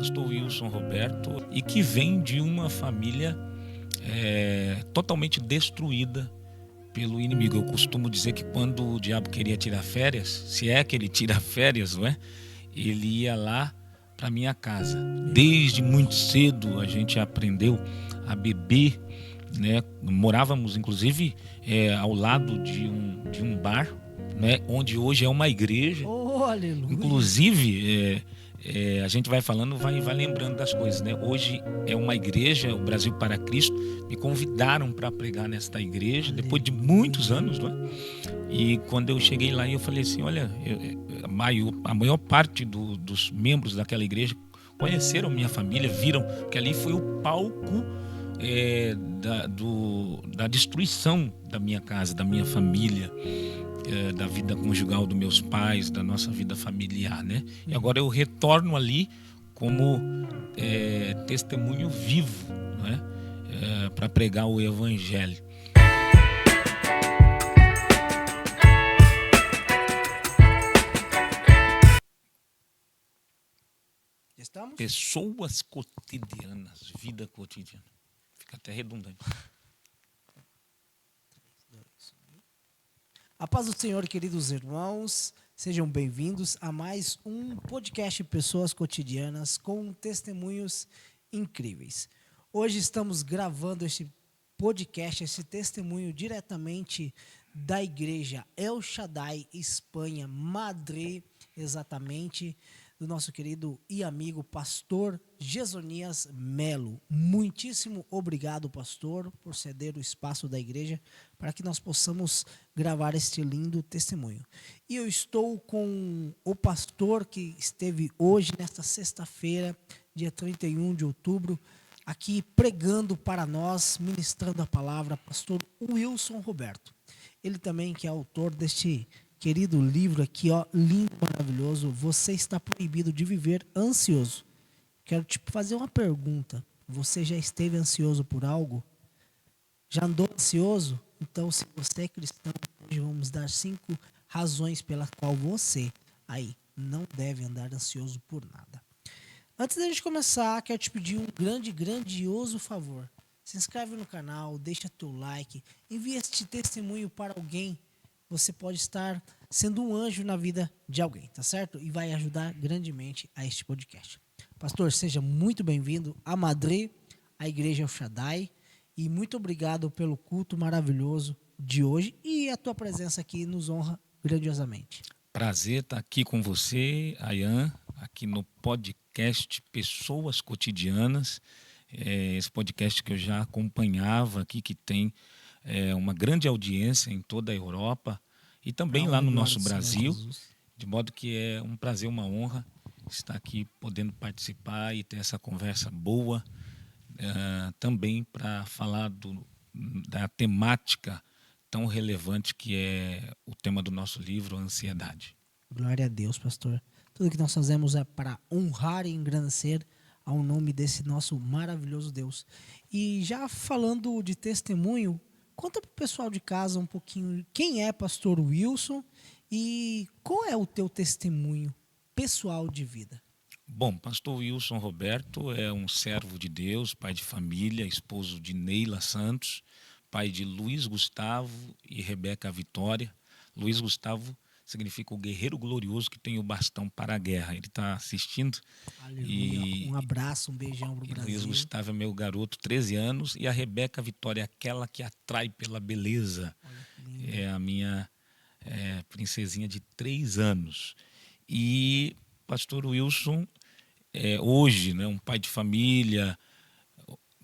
pastor Wilson Roberto, e que vem de uma família totalmente destruída pelo inimigo. Eu costumo dizer que quando o diabo queria tirar férias, se é que ele tira férias, não é? Ele ia lá para minha casa. Desde muito cedo a gente aprendeu a beber, né? Morávamos inclusive ao lado de um bar, né? Onde hoje é uma igreja. Oh, aleluia. Inclusive, a gente vai falando, vai lembrando das coisas, né? Hoje é uma igreja, o Brasil para Cristo. Me convidaram para pregar nesta igreja, depois de muitos anos, não é? E quando eu cheguei lá, eu falei assim, olha, a maior parte dos membros daquela igreja conheceram minha família, viram que ali foi o palco da destruição da minha casa, da minha família, da vida conjugal dos meus pais, da nossa vida familiar, né? E agora eu retorno ali como testemunho vivo, né? Para pregar o evangelho. Estamos? Pessoas cotidianas, vida cotidiana. Fica até redundante. A paz do Senhor, queridos irmãos, sejam bem-vindos a mais um podcast Pessoas Cotidianas com testemunhos incríveis. Hoje estamos gravando este podcast, esse testemunho diretamente da igreja El Shaddai, Espanha, Madrid, exatamente, do nosso querido e amigo pastor Gesonias Melo. Muitíssimo obrigado, pastor, por ceder o espaço da igreja para que nós possamos gravar este lindo testemunho. E eu estou com o pastor que esteve hoje, nesta sexta-feira, dia 31 de outubro, aqui pregando para nós, ministrando a palavra, pastor Wilson Roberto. Ele também que é autor deste querido livro aqui, ó, lindo, maravilhoso. Você está proibido de viver ansioso. Quero te fazer uma pergunta. Você já esteve ansioso por algo? Já andou ansioso? Então, se você é cristão, hoje vamos dar 5 razões pela qual você aí não deve andar ansioso por nada. Antes da gente começar, quero te pedir um grandioso favor. Se inscreve no canal, deixa teu like, envia este testemunho para alguém. Você pode estar sendo um anjo na vida de alguém, tá certo? E vai ajudar grandemente a este podcast. Pastor, seja muito bem-vindo a Madrid, a Igreja El Shaddai, e muito obrigado pelo culto maravilhoso de hoje e a tua presença aqui nos honra grandiosamente. Prazer estar aqui com você, Ayan, aqui no podcast Pessoas Cotidianas, esse podcast que eu já acompanhava aqui, que tem uma grande audiência em toda a Europa e também lá no nosso Brasil, de modo que é um prazer, uma honra estar aqui podendo participar e ter essa conversa boa, também para falar da temática tão relevante que é o tema do nosso livro, a ansiedade. Glória a Deus, pastor. Tudo que nós fazemos é para honrar e engrandecer ao nome desse nosso maravilhoso Deus. E já falando de testemunho, conta para o pessoal de casa um pouquinho quem é pastor Wilson e qual é o teu testemunho pessoal de vida. Bom, pastor Wilson Roberto é um servo de Deus, pai de família, esposo de Neila Santos, pai de Luiz Gustavo e Rebeca Vitória. Luiz Gustavo significa o guerreiro glorioso que tem o bastão para a guerra. Ele está assistindo. Aleluia. Um abraço, um beijão para o Brasil. Luiz Gustavo é meu garoto, 13 anos, e a Rebeca Vitória é aquela que atrai pela beleza. É a minha princesinha de 3 anos. E pastor Wilson, hoje, né, um pai de família,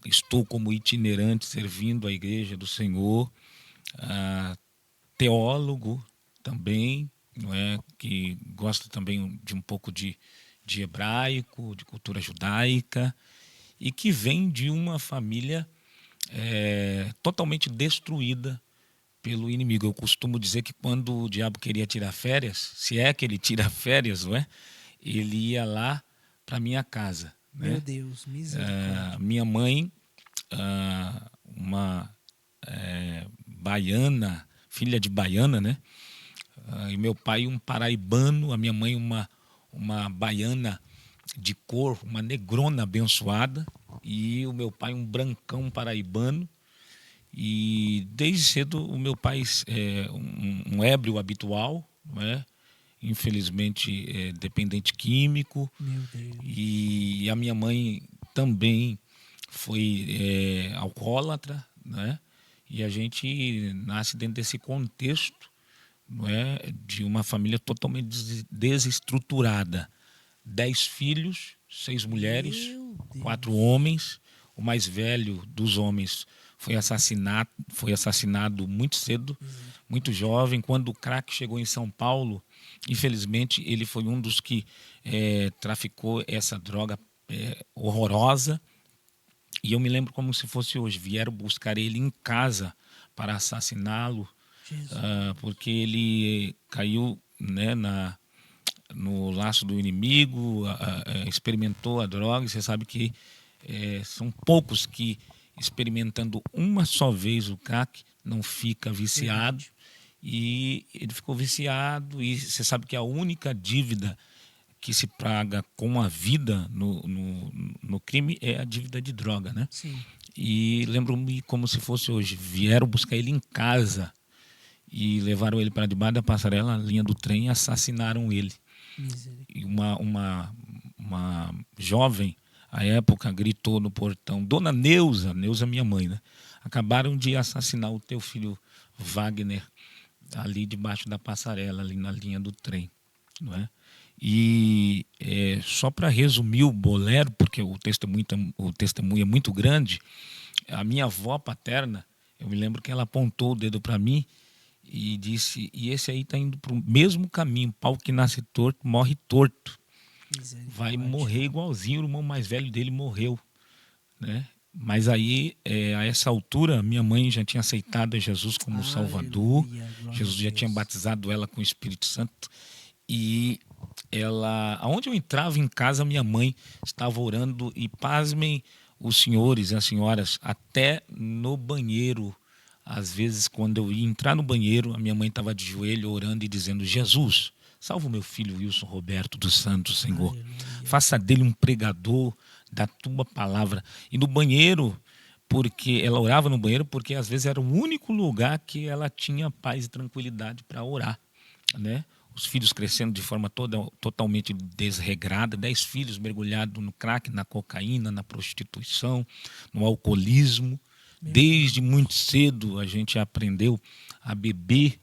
estou como itinerante servindo a Igreja do Senhor, teólogo também, não é, que gosta também de um pouco de hebraico, de cultura judaica, e que vem de uma família totalmente destruída pelo inimigo. Eu costumo dizer que quando o diabo queria tirar férias, se é que ele tira férias, não é? Ele ia lá para minha casa. Né? Meu Deus, misericórdia. Minha mãe, uma baiana, filha de baiana, né? E meu pai um paraibano, a minha mãe uma baiana de cor, uma negrona abençoada, e o meu pai um brancão paraibano. E desde cedo o meu pai é um ébrio habitual, não é? Infelizmente dependente químico, Meu Deus. e a minha mãe também foi alcoólatra, né? E a gente nasce dentro desse contexto, não é, de uma família totalmente desestruturada. 10 filhos, 6 mulheres, Meu Deus. 4 homens. O mais velho dos homens foi assassinado muito cedo, muito jovem. Quando o crack chegou em São Paulo, infelizmente, ele foi um dos que traficou essa droga horrorosa. E eu me lembro como se fosse hoje. Vieram buscar ele em casa para assassiná-lo, porque ele caiu, né, no laço do inimigo, experimentou a droga. E você sabe que são poucos que, experimentando uma só vez o crack, não fica viciado. E ele ficou viciado, e você sabe que a única dívida que se paga com a vida no crime é a dívida de droga, né? Sim. E lembro-me como se fosse hoje. Vieram buscar ele em casa e levaram ele para debaixo da passarela, a linha do trem, e assassinaram ele. E uma jovem, à época, gritou no portão: Dona Neuza, Neuza minha mãe, né? Acabaram de assassinar o teu filho Wagner ali debaixo da passarela, ali na linha do trem, não é? E só para resumir o bolero, porque o testemunho é muito grande, a minha avó paterna, eu me lembro que ela apontou o dedo para mim e disse: e esse aí está indo para o mesmo caminho, pau que nasce torto, morre torto. Vai morrer igualzinho o irmão mais velho dele morreu, né? Mas aí, a essa altura, minha mãe já tinha aceitado Jesus como Salvador. Jesus já tinha batizado ela com o Espírito Santo. E ela, aonde eu entrava em casa, minha mãe estava orando, e pasmem os senhores e as senhoras, até no banheiro. Às vezes, quando eu ia entrar no banheiro, a minha mãe estava de joelho orando e dizendo: Jesus, salva o meu filho Wilson Roberto dos Santos, Senhor. Faça dele um pregador da tua palavra. E no banheiro, porque ela orava no banheiro, porque às vezes era o único lugar que ela tinha paz e tranquilidade para orar, né? Os filhos crescendo de forma totalmente desregrada, 10 filhos mergulhados no crack, na cocaína, na prostituição, no alcoolismo. Desde muito cedo a gente aprendeu a beber,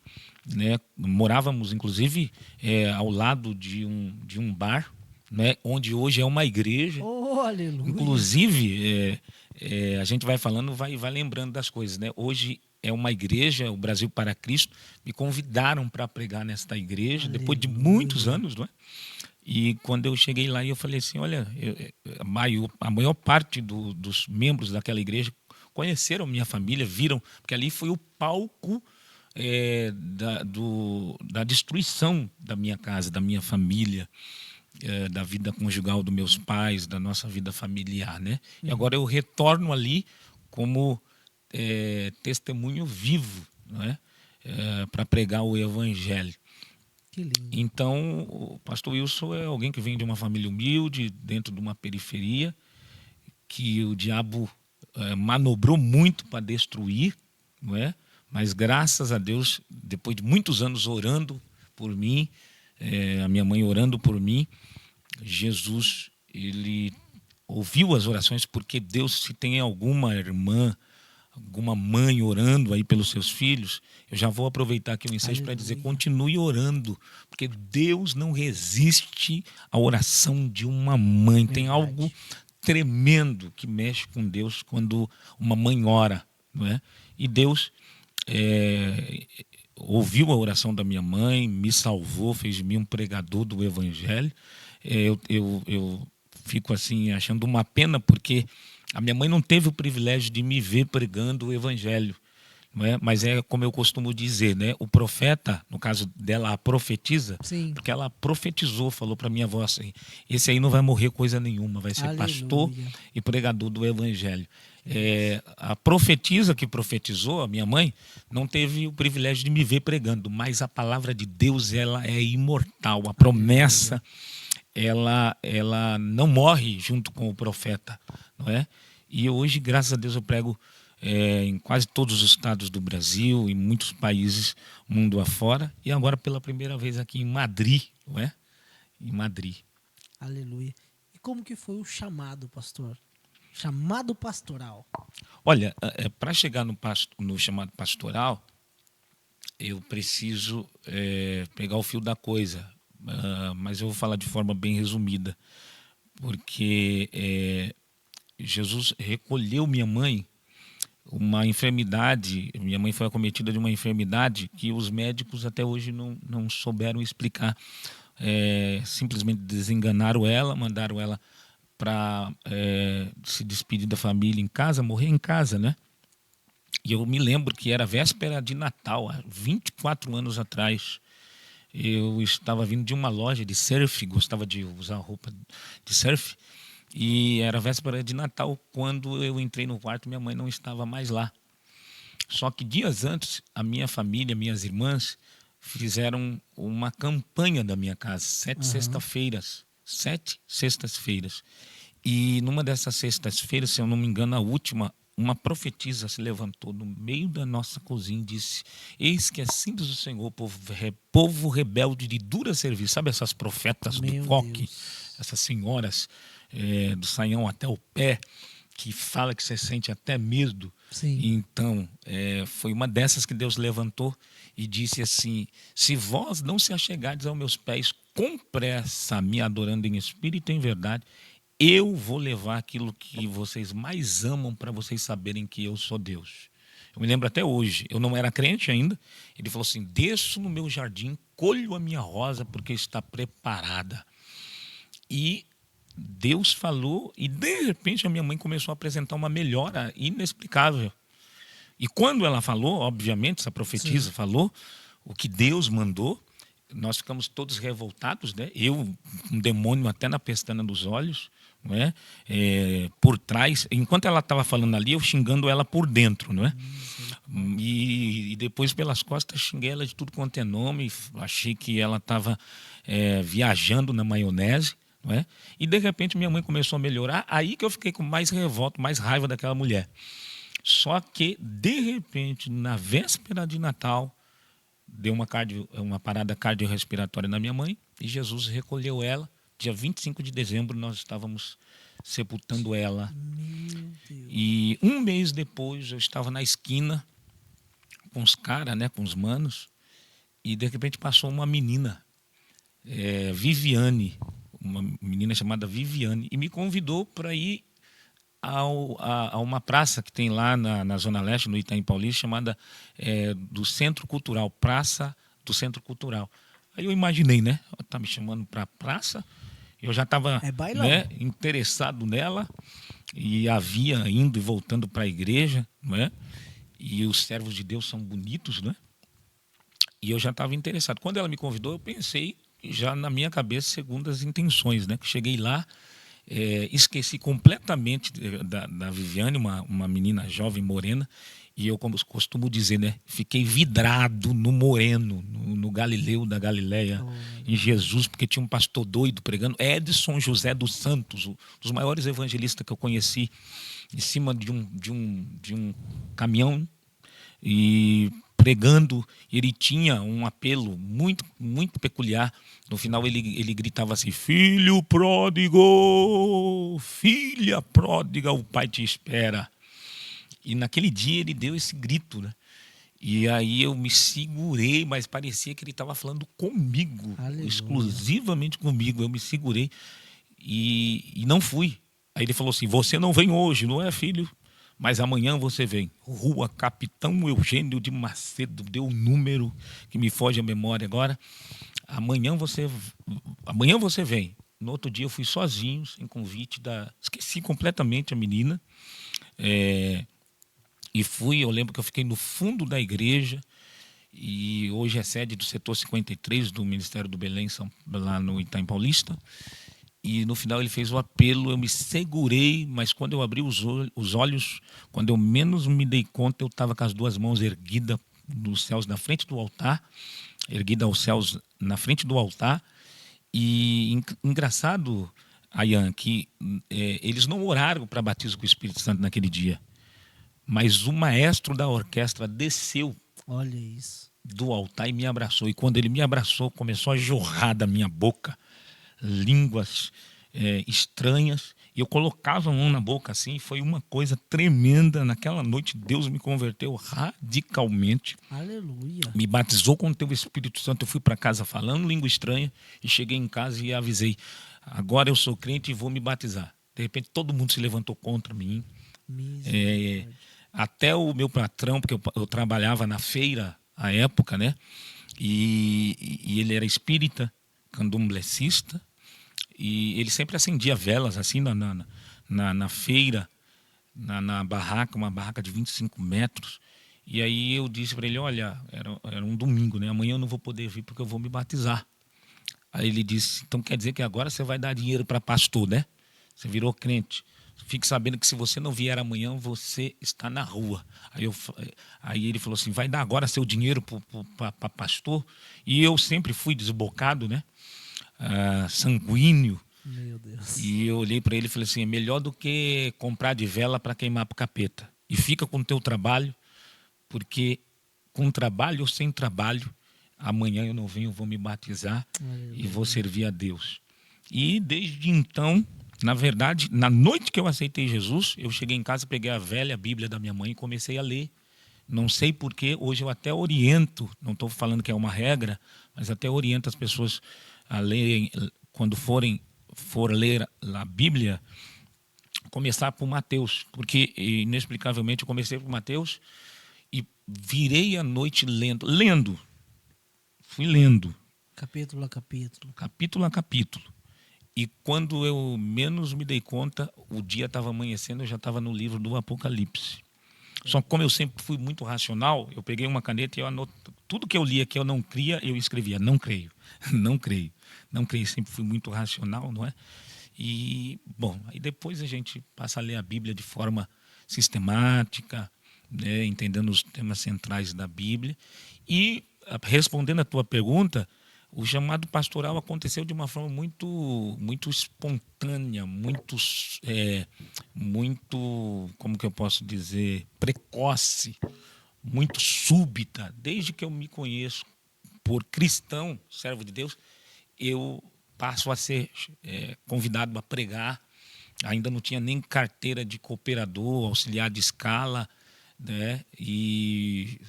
né? Morávamos, inclusive, ao lado de um bar, né? Onde hoje é uma igreja. Oh, aleluia. Inclusive, a gente vai falando, vai lembrando das coisas, né? Hoje é uma igreja, o Brasil para Cristo. Me convidaram para pregar nesta igreja, aleluia, depois de muitos anos, não é? E quando eu cheguei lá, eu falei assim: olha, a maior parte dos membros daquela igreja conheceram minha família, viram, porque ali foi o palco da destruição da minha casa, da minha família, da vida conjugal dos meus pais, da nossa vida familiar, né? E agora eu retorno ali como testemunho vivo, não é? Para pregar o evangelho. Que lindo. Então, o pastor Wilson é alguém que vem de uma família humilde, dentro de uma periferia, que o diabo manobrou muito para destruir, não é? Mas graças a Deus, depois de muitos anos orando por mim, a minha mãe orando por mim, Jesus, ele ouviu as orações, porque Deus, se tem alguma irmã, alguma mãe orando aí pelos seus filhos, eu já vou aproveitar aqui o ensejo para dizer: continue orando, porque Deus não resiste à oração de uma mãe. Verdade. Tem algo tremendo que mexe com Deus quando uma mãe ora, não é? E Deus ouviu a oração da minha mãe, me salvou, fez de mim um pregador do evangelho. Eu fico assim achando uma pena, porque a minha mãe não teve o privilégio de me ver pregando o evangelho, não é? Mas é como eu costumo dizer, né? O profeta, no caso dela, a profetiza, sim, porque ela profetizou, falou para minha avó assim: esse aí não vai morrer coisa nenhuma, vai ser aleluia, pastor e pregador do evangelho. A profetisa que profetizou, a minha mãe, não teve o privilégio de me ver pregando, mas a palavra de Deus, ela é imortal, a promessa ela não morre junto com o profeta, não é? E hoje, graças a Deus, eu prego em quase todos os estados do Brasil, em muitos países mundo afora, e agora pela primeira vez aqui em Madrid, não é? Em Madrid. Aleluia. E como que foi o chamado, pastor? Chamado pastoral. Olha, para chegar no chamado pastoral, eu preciso pegar o fio da coisa, mas eu vou falar de forma bem resumida, porque Jesus recolheu minha mãe uma enfermidade. Minha mãe foi acometida de uma enfermidade que os médicos até hoje não souberam explicar. Simplesmente desenganaram ela, mandaram ela para se despedir da família em casa, morrer em casa, né? E eu me lembro que era véspera de Natal, há 24 anos atrás. Eu estava vindo de uma loja de surf, gostava de usar roupa de surf, e era véspera de Natal. Quando eu entrei no quarto, minha mãe não estava mais lá. Só que dias antes, a minha família, minhas irmãs, fizeram uma campanha da minha casa, 7 sextas-feiras. E numa dessas sextas-feiras, se eu não me engano, a última, uma profetisa se levantou no meio da nossa cozinha e disse: eis que assim diz o Senhor, povo rebelde de dura serviço. Sabe essas profetas do coque, essas senhoras do saião até o pé, que fala que você sente até medo? Sim. Então, foi uma dessas que Deus levantou e disse assim: se vós não se achegardes aos meus pés com pressa, me adorando em espírito e em verdade, eu vou levar aquilo que vocês mais amam para vocês saberem que eu sou Deus. Eu me lembro até hoje, eu não era crente ainda. Ele falou assim: desço no meu jardim, colho a minha rosa porque está preparada. E Deus falou, e de repente a minha mãe começou a apresentar uma melhora inexplicável. E quando ela falou, obviamente, essa profetisa falou o que Deus mandou, nós ficamos todos revoltados, né? Eu, um demônio até na pestana dos olhos, não é? Por trás, enquanto ela estava falando ali, eu xingando ela por dentro, não é? E depois pelas costas xinguei ela de tudo quanto é nome, achei que ela estava viajando na maionese, não é? E de repente minha mãe começou a melhorar, aí que eu fiquei com mais revolta, mais raiva daquela mulher. Só que, de repente, na véspera de Natal, deu uma parada cardiorrespiratória na minha mãe e Jesus recolheu ela. Dia 25 de dezembro nós estávamos sepultando ela. Meu Deus. E um mês depois eu estava na esquina com os caras, né, com os manos, e de repente passou uma menina, Viviane, uma menina chamada Viviane, e me convidou para ir a uma praça que tem lá na Zona Leste, no Itaim Paulista, chamada do Centro Cultural, Praça do Centro Cultural. Aí eu imaginei, né? Tá me chamando para a praça, eu já estava interessado nela, e havia indo e voltando para a igreja, né? E os servos de Deus são bonitos, né? E eu já estava interessado. Quando ela me convidou, eu pensei já na minha cabeça segundo as intenções, né? Que cheguei lá, esqueci completamente da Viviane, uma menina jovem, morena, e eu, como costumo dizer, né, fiquei vidrado no moreno, no Galileu da Galileia, em Jesus, porque tinha um pastor doido pregando, Edson José dos Santos, um dos maiores evangelistas que eu conheci, em cima de um caminhão, e pregando. Ele tinha um apelo muito, muito peculiar. No final ele gritava assim: filho pródigo, filha pródiga, o pai te espera. E naquele dia ele deu esse grito, né? E aí eu me segurei, mas parecia que ele estava falando comigo, Aleluia. Exclusivamente comigo. Eu me segurei e não fui. Aí ele falou assim: você não vem hoje, não é, filho? Mas amanhã você vem. Rua Capitão Eugênio de Macedo, deu um número que me foge a memória agora. Amanhã você vem. No outro dia eu fui sozinho, sem convite. Esqueci completamente a menina. E fui, eu lembro que eu fiquei no fundo da igreja. E hoje é sede do setor 53 do Ministério do Belém, lá no Itaim Paulista. E no final ele fez o apelo, eu me segurei, mas quando eu abri os olhos, quando eu menos me dei conta, eu estava com as duas mãos erguidas nos céus na frente do altar, erguida aos céus na frente do altar, E engraçado, Ayan, que eles não oraram para batismo com o Espírito Santo naquele dia, mas o maestro da orquestra desceu Olha isso. do altar e me abraçou. E quando ele me abraçou, começou a jorrar da minha boca línguas estranhas. E eu colocava a mão na boca assim, e foi uma coisa tremenda. Naquela noite, Deus me converteu radicalmente. Aleluia. Me batizou com o teu Espírito Santo. Eu fui para casa falando língua estranha e cheguei em casa e avisei: agora eu sou crente e vou me batizar. De repente, todo mundo se levantou contra mim. Até o meu patrão, porque eu trabalhava na feira à época, né? E ele era espírita, candomblecista, e ele sempre acendia velas assim na feira, na barraca, uma barraca de 25 metros. E aí eu disse para ele: olha, era um domingo, né? Amanhã eu não vou poder vir porque eu vou me batizar. Aí ele disse: então quer dizer que agora você vai dar dinheiro para pastor, né? Você virou crente. Fique sabendo que se você não vier amanhã, você está na rua. Aí ele falou assim: vai dar agora seu dinheiro para pastor? E eu sempre fui desbocado, né? Sanguíneo. Meu Deus. E eu olhei para ele e falei assim: é melhor do que comprar de vela para queimar para o capeta. E fica com o teu trabalho, porque com trabalho ou sem trabalho, amanhã eu não venho, eu vou me batizar e vou servir a Deus. E desde então, na verdade, na noite que eu aceitei Jesus, eu cheguei em casa, peguei a velha Bíblia da minha mãe e comecei a ler. Não sei porquê, hoje eu até oriento, não estou falando que é uma regra, mas até oriento as pessoas a lerem, quando for ler a Bíblia, começar por Mateus, porque inexplicavelmente eu comecei por Mateus e virei a noite lendo, fui lendo. Capítulo a capítulo. Capítulo a capítulo. E quando eu menos me dei conta, o dia estava amanhecendo, eu já estava no livro do Apocalipse. Só que como eu sempre fui muito racional, eu peguei uma caneta e eu anoto tudo que eu lia que eu não cria, eu escrevia: não creio, não creio, não creio. Sempre fui muito racional, não é? E, bom, aí depois a gente passa a ler a Bíblia de forma sistemática, né, entendendo os temas centrais da Bíblia. E, respondendo a tua pergunta, o chamado pastoral aconteceu de uma forma muito espontânea, muito, como que eu posso dizer, precoce, muito súbita. Desde que eu me conheço por cristão, servo de Deus, eu passo a ser convidado a pregar. Ainda não tinha nem carteira de cooperador, auxiliar de escala, né? E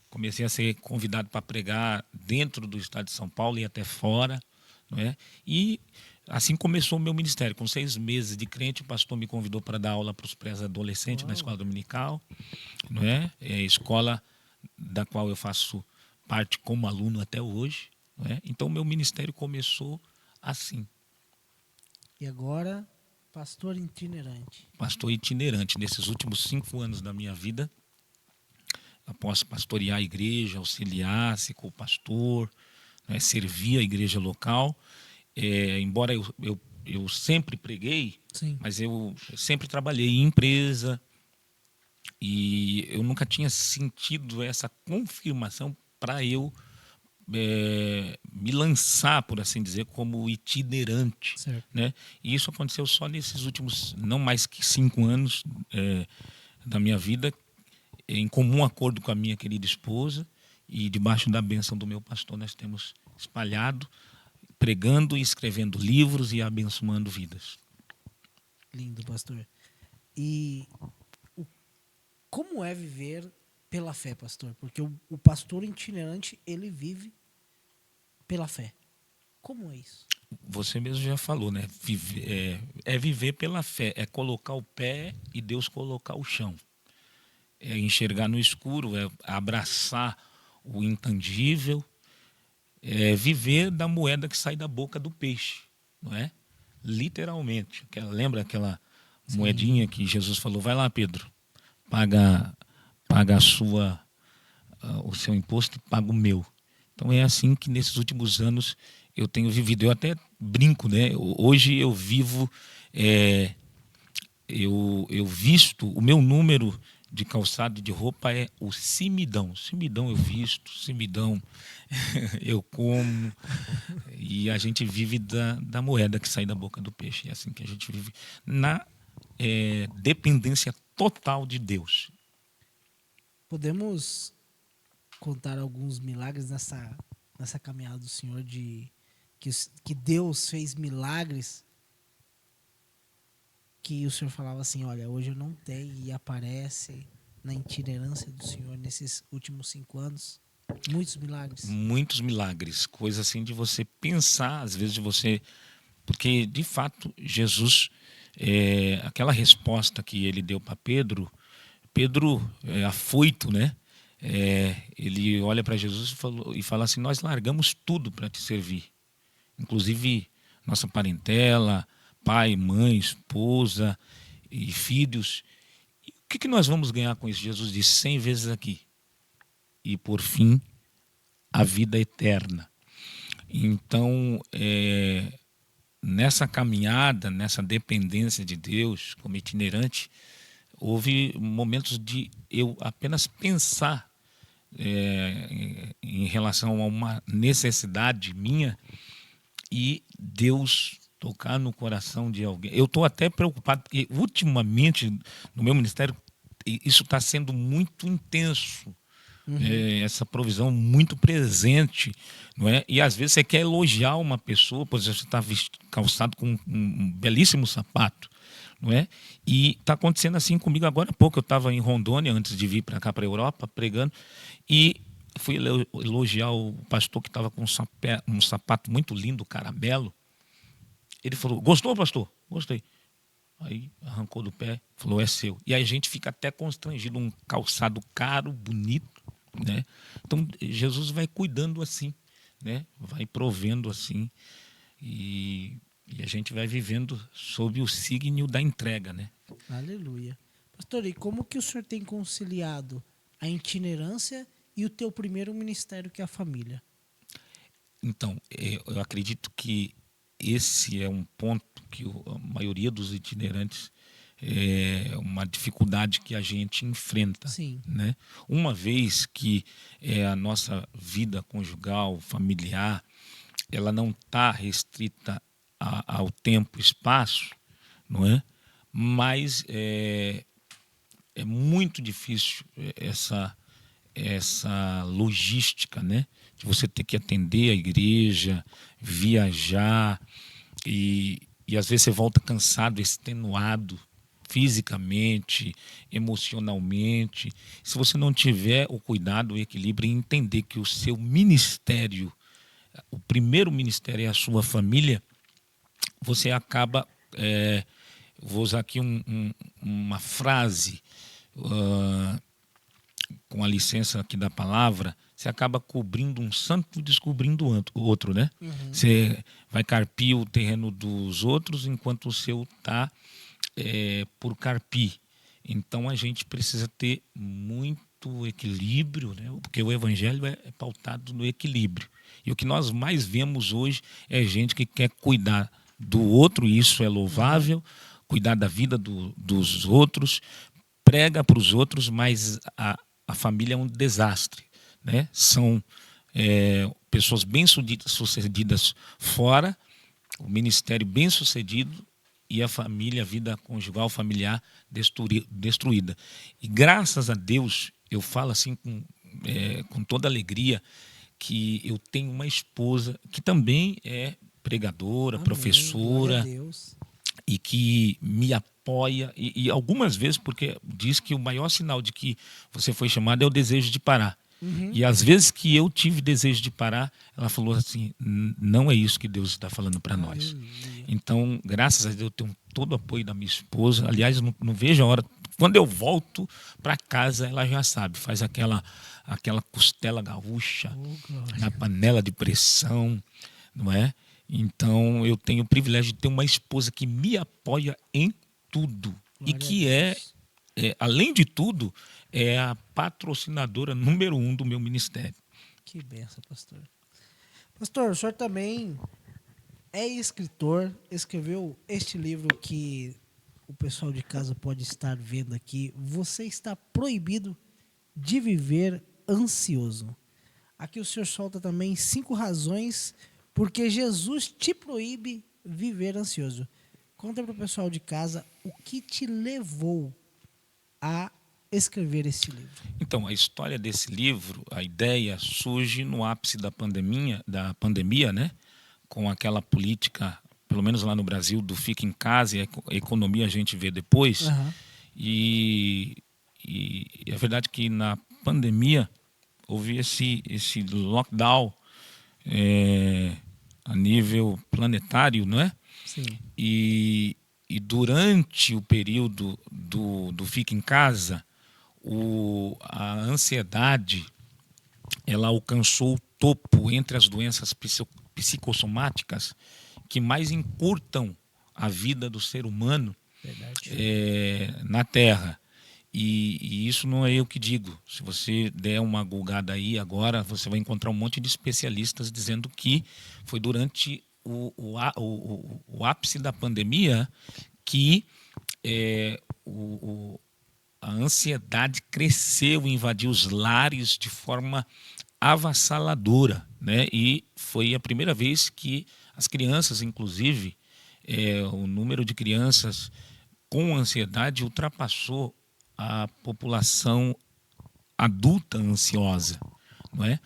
comecei a ser convidado para pregar dentro do estado de São Paulo e até fora, não é? E assim começou o meu ministério. Com 6 meses de crente, o pastor me convidou para dar aula para os pré-adolescentes na escola dominical, não é? Escola da qual eu faço parte como aluno até hoje, não é? Então, meu ministério começou assim. E agora, pastor itinerante. Pastor itinerante. Nesses últimos 5 anos da minha vida, após pastorear a igreja, auxiliar, ser co-pastor, né, servir a igreja local. Embora eu sempre preguei, Sim. mas eu sempre trabalhei em empresa e eu nunca tinha sentido essa confirmação para eu me lançar, por assim dizer, como itinerante. Certo. Né? E isso aconteceu só nesses últimos, não mais que 5 anos da minha vida, em comum acordo com a minha querida esposa, e debaixo da bênção do meu pastor nós temos espalhado, pregando e escrevendo livros e abençoando vidas. Lindo, pastor. E como é viver pela fé, pastor? Porque o pastor itinerante, ele vive pela fé. Como é isso? Você mesmo já falou, né? Viver pela fé, é colocar o pé e Deus colocar o chão. É enxergar no escuro, é abraçar o intangível, é viver da moeda que sai da boca do peixe, não é? Literalmente. Lembra aquela moedinha que Jesus falou: vai lá, Pedro, paga o seu imposto e paga o meu. Então é assim que nesses últimos anos eu tenho vivido. Eu até brinco, né? Hoje eu vivo, eu visto o meu número de calçado, de roupa, é o cimidão. Cimidão eu visto, cimidão eu como. E a gente vive da moeda que sai da boca do peixe. É assim que a gente vive na dependência total de Deus. Podemos contar alguns milagres nessa caminhada do Senhor que Deus fez milagres que o Senhor falava assim, olha, hoje eu não tenho, e aparece na itinerância do Senhor nesses últimos 5 anos. Muitos milagres. Muitos milagres, coisa assim de você pensar, às vezes de você... Porque, de fato, Jesus, aquela resposta que ele deu para Pedro, afoito, né? Ele olha para Jesus e fala assim, nós largamos tudo para te servir. Inclusive nossa parentela, pai, mãe, esposa e filhos. E o que nós vamos ganhar com isso? Jesus disse 100 vezes aqui. E por fim, a vida eterna. Então, nessa caminhada, nessa dependência de Deus, como itinerante, houve momentos de eu apenas pensar em relação a uma necessidade minha e Deus tocar no coração de alguém. Eu estou até preocupado, porque ultimamente no meu ministério isso está sendo muito intenso. Essa provisão muito presente, não é? E às vezes você quer elogiar uma pessoa, por exemplo, você está calçado com um belíssimo sapato, não é? E está acontecendo assim comigo agora há pouco. Eu estava em Rondônia antes de vir para cá, para a Europa, pregando, e fui elogiar o pastor que estava com um sapato muito lindo, caramelo. Ele falou, gostou, pastor? Gostei. Aí arrancou do pé, falou, é seu. E aí a gente fica até constrangido, um calçado caro, bonito, né? Então Jesus vai cuidando assim, né? Vai provendo assim, e a gente vai vivendo sob o signo da entrega, né? Aleluia. Pastor, e como que o senhor tem conciliado a itinerância e o teu primeiro ministério, que é a família? Então, eu acredito que esse é um ponto que a maioria dos itinerantes é uma dificuldade que a gente enfrenta, Sim. né? Uma vez que a nossa vida conjugal, familiar, ela não está restrita ao tempo e espaço, não é? Mas é muito difícil essa logística, né? De você ter que atender a igreja, viajar e às vezes você volta cansado, extenuado fisicamente, emocionalmente. Se você não tiver o cuidado, o equilíbrio e entender que o seu ministério, o primeiro ministério é a sua família, você acaba, vou usar aqui uma frase, com a licença aqui da palavra, você acaba cobrindo um santo e descobrindo o outro, né? Você vai carpir o terreno dos outros enquanto o seu está por carpir. Então a gente precisa ter muito equilíbrio, né? Porque o evangelho é pautado no equilíbrio. E o que nós mais vemos hoje é gente que quer cuidar do outro, e isso é louvável, cuidar da vida dos outros, prega para os outros, mas a família é um desastre, né? São pessoas bem-sucedidas fora, o ministério bem-sucedido e a família, a vida conjugal, familiar destruída. E graças a Deus, eu falo assim com toda alegria, que eu tenho uma esposa que também é pregadora, Amém. Glória a professora, Deus. e que me apoia, e algumas vezes, porque diz que o maior sinal de que você foi chamado é o desejo de parar. E às vezes que eu tive desejo de parar, ela falou assim, não é isso que Deus está falando para nós. Aleluia. Então, graças a Deus, eu tenho todo o apoio da minha esposa. Aliás, não vejo a hora. Quando eu volto para casa, ela já sabe, faz aquela costela gaúcha na panela de pressão, não é? Então, eu tenho o privilégio de ter uma esposa que me apoia em tudo. E Glória a que Deus. além de tudo, é a patrocinadora número 1 do meu ministério. Que benção, pastor. Pastor, o senhor também é escritor, escreveu este livro que o pessoal de casa pode estar vendo aqui, você está proibido de viver ansioso. Aqui o senhor solta também 5 razões porque Jesus te proíbe viver ansioso. Conta para o pessoal de casa o que te levou a escrever esse livro. Então, a história desse livro, a ideia surge no ápice da pandemia, né? Com aquela política, pelo menos lá no Brasil, do fica em casa e a economia a gente vê depois. Aham. E, é verdade que na pandemia houve esse lockdown a nível planetário, não é? Sim. E durante o período do fica em casa, a ansiedade ela alcançou o topo entre as doenças psicossomáticas que mais encurtam a vida do ser humano Verdade. na Terra. E isso não é eu que digo. Se você der uma googada aí agora, você vai encontrar um monte de especialistas dizendo que foi durante o ápice da pandemia que a ansiedade cresceu, invadiu os lares de forma avassaladora, né? E foi a primeira vez que as crianças, inclusive, o número de crianças com ansiedade ultrapassou a população adulta ansiosa, não é?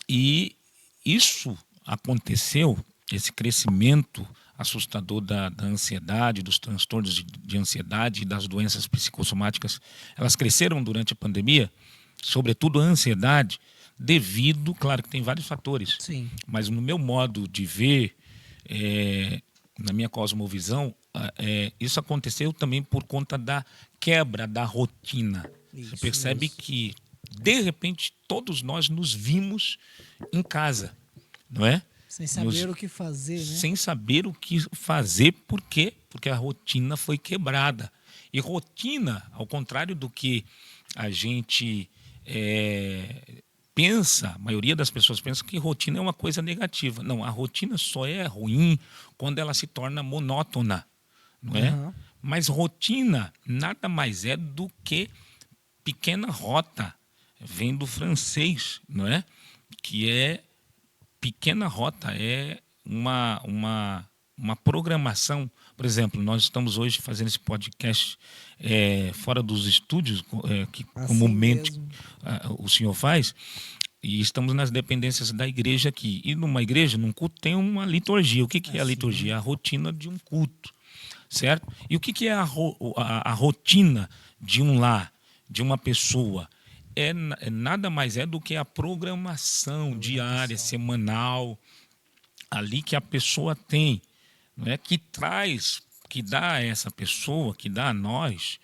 E isso aconteceu, esse crescimento assustador da ansiedade, dos transtornos de ansiedade e das doenças psicossomáticas, elas cresceram durante a pandemia, sobretudo a ansiedade, devido, claro que tem vários fatores, Sim. mas no meu modo de ver, na minha cosmovisão, isso aconteceu também por conta da quebra da rotina. Você Isso percebe mesmo. que, de repente, todos nós nos vimos em casa, não é? Sem saber o que fazer, né? Sem saber o que fazer, por quê? Porque a rotina foi quebrada. E rotina, ao contrário do que a gente pensa, a maioria das pessoas pensa que rotina é uma coisa negativa. Não, a rotina só é ruim quando ela se torna monótona, não é? Aham. Mas rotina nada mais é do que pequena rota, vem do francês, não é? Que é pequena rota, é uma programação. Por exemplo, nós estamos hoje fazendo esse podcast fora dos estúdios, que Assim comumente mesmo. o senhor faz, e estamos nas dependências da igreja aqui. E numa igreja, num culto, tem uma liturgia. O que é a Assim. liturgia? A rotina de um culto, certo? E o que é a rotina de um lar, de uma pessoa? Nada mais é do que a programação diária, semanal, ali que a pessoa tem, não é? Que dá a essa pessoa, que dá a nós,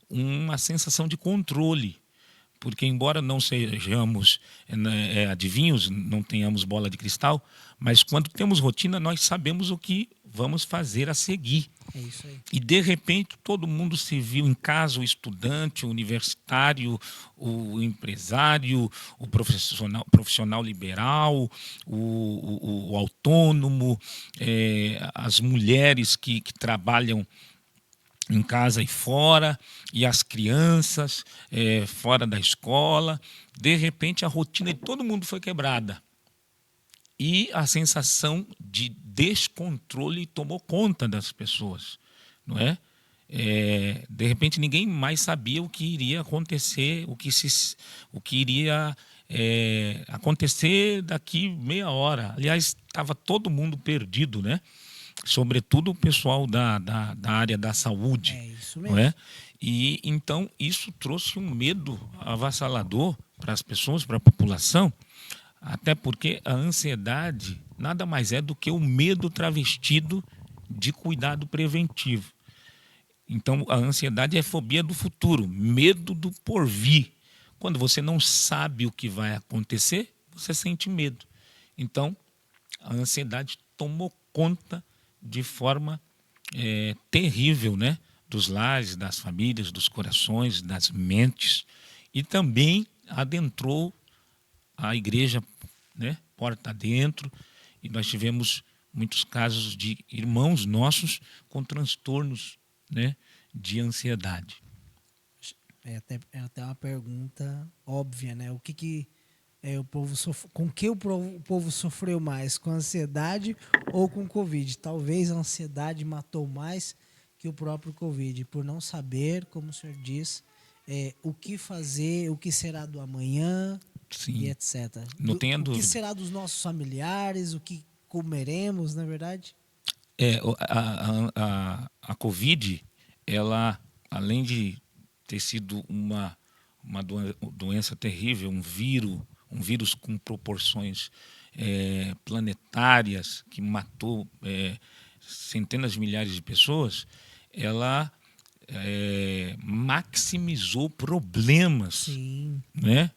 uma sensação de controle. Porque, embora não sejamos adivinhos, não tenhamos bola de cristal, mas quando temos rotina, nós sabemos o que vamos fazer a seguir. É isso aí. E, de repente, todo mundo se viu em casa, o estudante, o universitário, o empresário, o profissional liberal, o autônomo, as mulheres que trabalham em casa e fora, e as crianças fora da escola. De repente, a rotina de todo mundo foi quebrada. E a sensação de descontrole tomou conta das pessoas, não é? De repente ninguém mais sabia o que iria acontecer, o que iria acontecer daqui meia hora. Aliás, estava todo mundo perdido, né? Sobretudo o pessoal da área da saúde, É isso não mesmo. é? E então isso trouxe um medo avassalador para as pessoas, para a população. Até porque a ansiedade nada mais é do que o medo travestido de cuidado preventivo. Então, a ansiedade é fobia do futuro, medo do porvir. Quando você não sabe o que vai acontecer, você sente medo. Então, a ansiedade tomou conta de forma terrível, né? Dos lares, das famílias, dos corações, das mentes. E também adentrou a igreja, né, porta adentro, e nós tivemos muitos casos de irmãos nossos com transtornos, né, de ansiedade? É até uma pergunta óbvia, né? O que o povo com que o povo sofreu mais? Com a ansiedade ou com o Covid? Talvez a ansiedade matou mais que o próprio Covid, por não saber, como o senhor diz, o que fazer, o que será do amanhã e Sim, etc. não tenha O que dúvida. será dos nossos familiares, o que comeremos, na verdade? A Covid, ela, além de ter sido uma doença terrível, um vírus com proporções planetárias, que matou centenas de milhares de pessoas, ela maximizou problemas, Sim, né,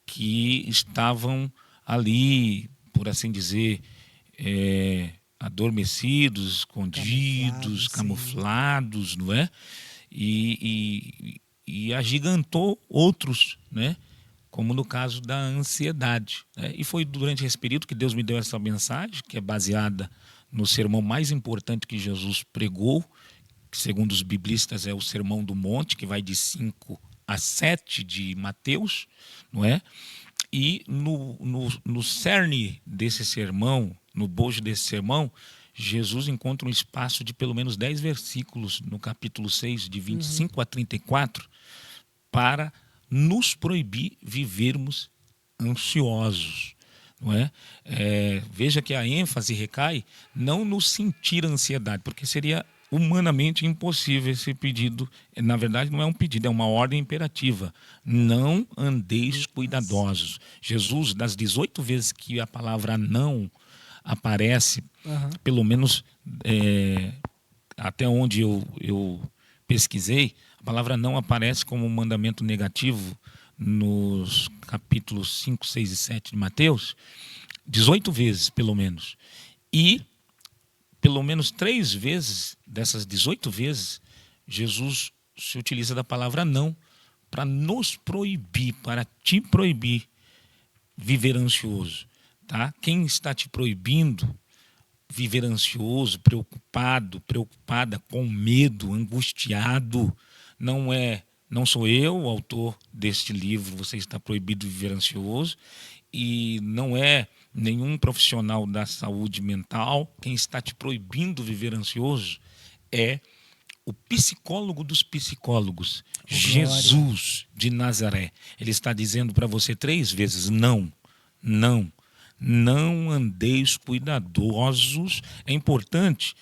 que estavam ali, por assim dizer, adormecidos, camuflado, escondidos, sim. camuflados, não é? E agigantou outros, né? Como no caso da ansiedade, né? E foi durante esse período que Deus me deu essa mensagem, que é baseada no sermão mais importante que Jesus pregou, que segundo os biblistas é o Sermão do Monte, que vai de 5 a 7 de Mateus, não é? E no cerne desse sermão, no bojo desse sermão, Jesus encontra um espaço de pelo menos 10 versículos no capítulo 6, de vinte e Uhum. cinco a 34, para nos proibir vivermos ansiosos. Não é? Veja que a ênfase recai não no sentir ansiedade, porque seria humanamente impossível esse pedido. Na verdade, não é um pedido, é uma ordem imperativa. Não andeis cuidadosos. Jesus, das 18 vezes que a palavra não aparece, Aham. pelo menos até onde eu pesquisei, a palavra não aparece como um mandamento negativo nos capítulos 5, 6 e 7 de Mateus, 18 vezes, pelo menos. E, pelo menos 3 vezes, dessas 18 vezes, Jesus se utiliza da palavra não para nos proibir, para te proibir viver ansioso. Tá? Quem está te proibindo viver ansioso, preocupado, preocupada, com medo, angustiado, não sou eu o autor deste livro, você está proibido de viver ansioso, e não é nenhum profissional da saúde mental. Quem está te proibindo viver ansioso é o psicólogo dos psicólogos, Ô, glória. Jesus de Nazaré. Ele está dizendo para você 3 vezes: não, não, não andeis cuidadosos. É importante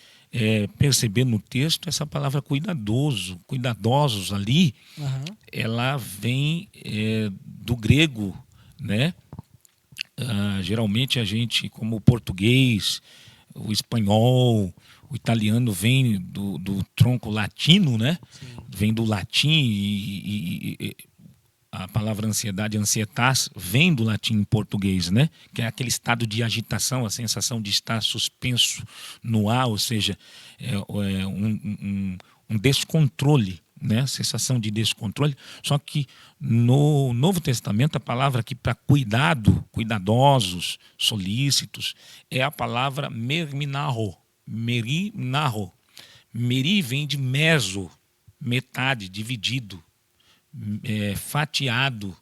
perceber no texto essa palavra cuidadoso, cuidadosos ali, Aham. ela vem do grego, né? Geralmente a gente, como o português, o espanhol, o italiano vem do tronco latino, né? Sim. Vem do latim e a palavra ansiedade, ansietas, vem do latim em português, né? Que é aquele estado de agitação, a sensação de estar suspenso no ar, ou seja, um descontrole, né? A sensação de descontrole. Só que no Novo Testamento, a palavra aqui para cuidado, cuidadosos, solícitos, é a palavra merminarro. Merinarro. Meri vem de meso, metade, dividido, fatiado.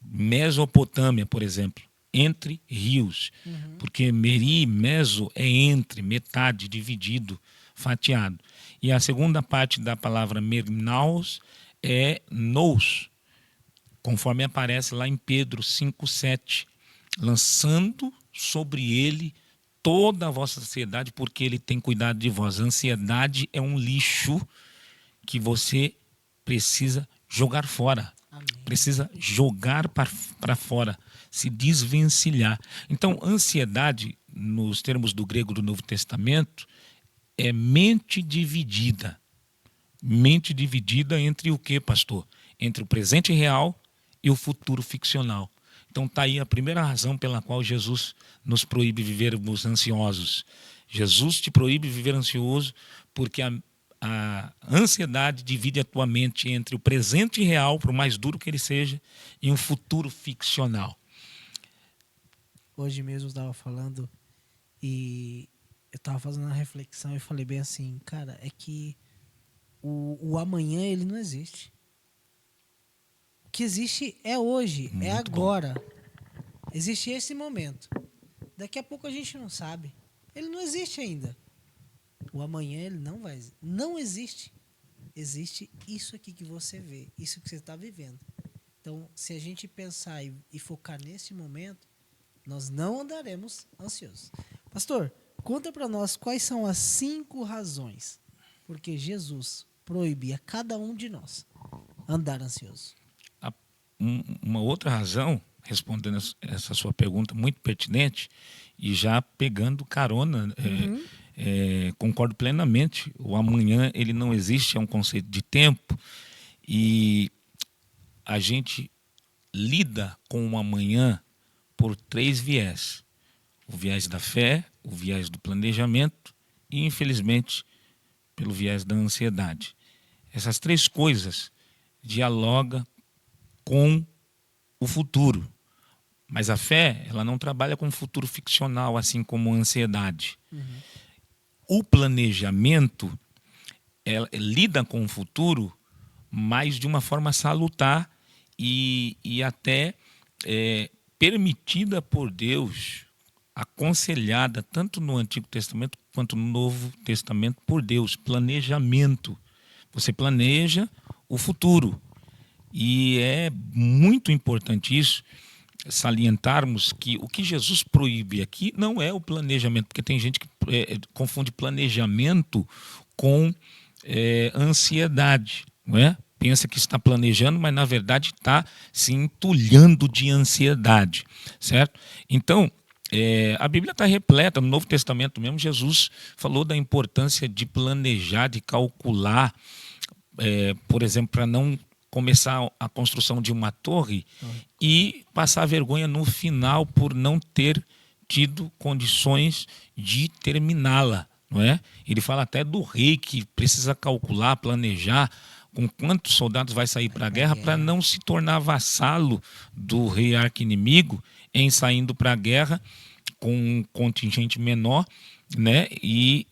Mesopotâmia, por exemplo, entre rios, Uhum. porque meri, meso é entre, metade, dividido, fatiado. E a segunda parte da palavra mernaus é nous, conforme aparece lá em Pedro 5,7, lançando sobre ele toda a vossa ansiedade, porque ele tem cuidado de vós. A ansiedade é um lixo que você precisa jogar fora. Amém. Precisa jogar para fora, se desvencilhar. Então, ansiedade, nos termos do grego do Novo Testamento, é mente dividida. Mente dividida entre o que, pastor? Entre o presente real e o futuro ficcional. Então está aí a primeira razão pela qual Jesus nos proíbe vivermos ansiosos. Jesus te proíbe viver ansioso porque a ansiedade divide a tua mente entre o presente real, por mais duro que ele seja, e um futuro ficcional. Hoje mesmo eu estava falando e eu estava fazendo uma reflexão e falei bem assim, cara, é que o amanhã ele não existe. O que existe é hoje, é Muito agora. Existe esse momento. Daqui a pouco a gente não sabe. Ele não existe ainda. O amanhã ele não existe. Existe isso aqui que você vê, isso que você está vivendo. Então, se a gente pensar e focar nesse momento, nós não andaremos ansiosos. Pastor, conta para nós quais são as 5 razões porque Jesus proíbe a cada um de nós andar ansioso. Uma outra razão, respondendo essa sua pergunta muito pertinente, e já pegando carona, concordo plenamente. O amanhã ele não existe, é um conceito de tempo, e a gente lida com o amanhã por 3 viés: o viés da fé, o viés do planejamento e, infelizmente, pelo viés da ansiedade. Essas 3 coisas dialogam com o futuro, mas a fé ela não trabalha com o futuro ficcional, assim como a ansiedade. O planejamento lida com o futuro, mas de uma forma salutar e até permitida por Deus, aconselhada tanto no Antigo Testamento quanto no Novo Testamento por Deus. Planejamento. Você planeja o futuro. E é muito importante isso, salientarmos que o que Jesus proíbe aqui não é o planejamento, porque tem gente que confunde planejamento com ansiedade, não é? Pensa que está planejando, mas na verdade está se entulhando de ansiedade, certo? Então, a Bíblia está repleta, no Novo Testamento mesmo, Jesus falou da importância de planejar, de calcular, por exemplo, para não começar a construção de uma torre e passar vergonha no final por não ter tido condições de terminá-la, não é? Ele fala até do rei que precisa calcular, planejar com quantos soldados vai sair para a guerra para não se tornar vassalo do rei arqui-inimigo em saindo para a guerra com um contingente menor, né? E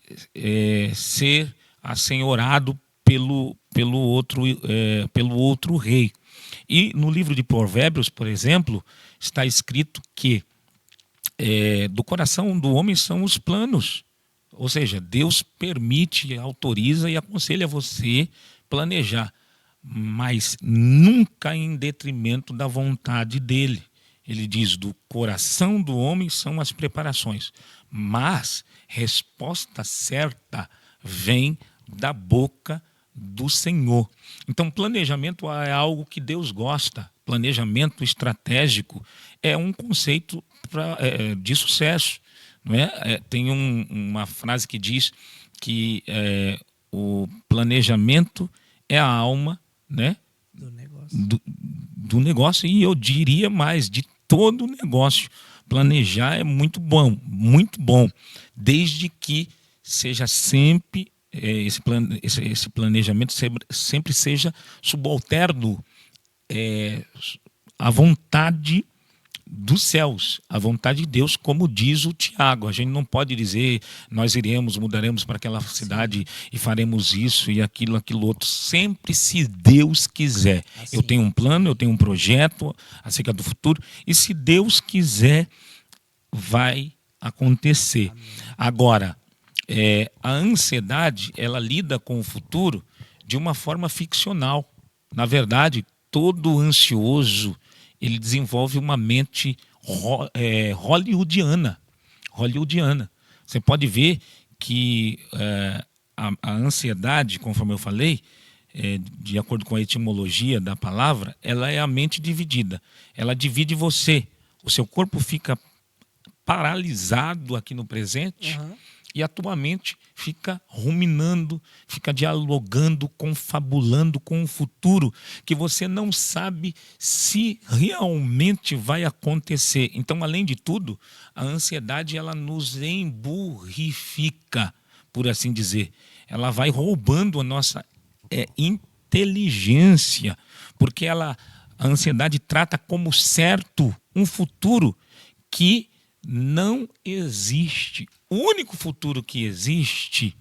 ser assenhorado pelo outro rei. E no livro de Provérbios, por exemplo, está escrito que do coração do homem são os planos. Ou seja, Deus permite, autoriza e aconselha você planejar, mas nunca em detrimento da vontade dele. Ele diz: do coração do homem são as preparações, mas resposta certa vem da boca do Senhor. Então, planejamento é algo que Deus gosta. Planejamento estratégico é um conceito de sucesso, não é? Tem uma frase que diz que o planejamento é a alma, né, do negócio, e eu diria mais, de todo sempre planejar é muito bom, desde que seja sempre esse planejamento sempre seja subalterno à vontade dos céus, à vontade de Deus, como diz o Tiago. A gente não pode dizer nós mudaremos para aquela cidade e faremos isso e aquilo outro. Sempre se Deus quiser. Assim. Eu tenho um plano, eu tenho um projeto acerca do futuro, e se Deus quiser, vai acontecer. Amém. Agora, a ansiedade, ela lida com o futuro de uma forma ficcional. Na verdade, todo ansioso, ele desenvolve uma mente hollywoodiana. Você pode ver que a ansiedade, conforme eu falei, de acordo com a etimologia da palavra, ela é a mente dividida. Ela divide você. O seu corpo fica paralisado aqui no presente, e a tua mente fica ruminando, fica dialogando, confabulando com o futuro que você não sabe se realmente vai acontecer. Então, além de tudo, a ansiedade ela nos emburrifica, por assim dizer. Ela vai roubando a nossa inteligência, porque a ansiedade trata como certo um futuro que não existe. O único futuro que existe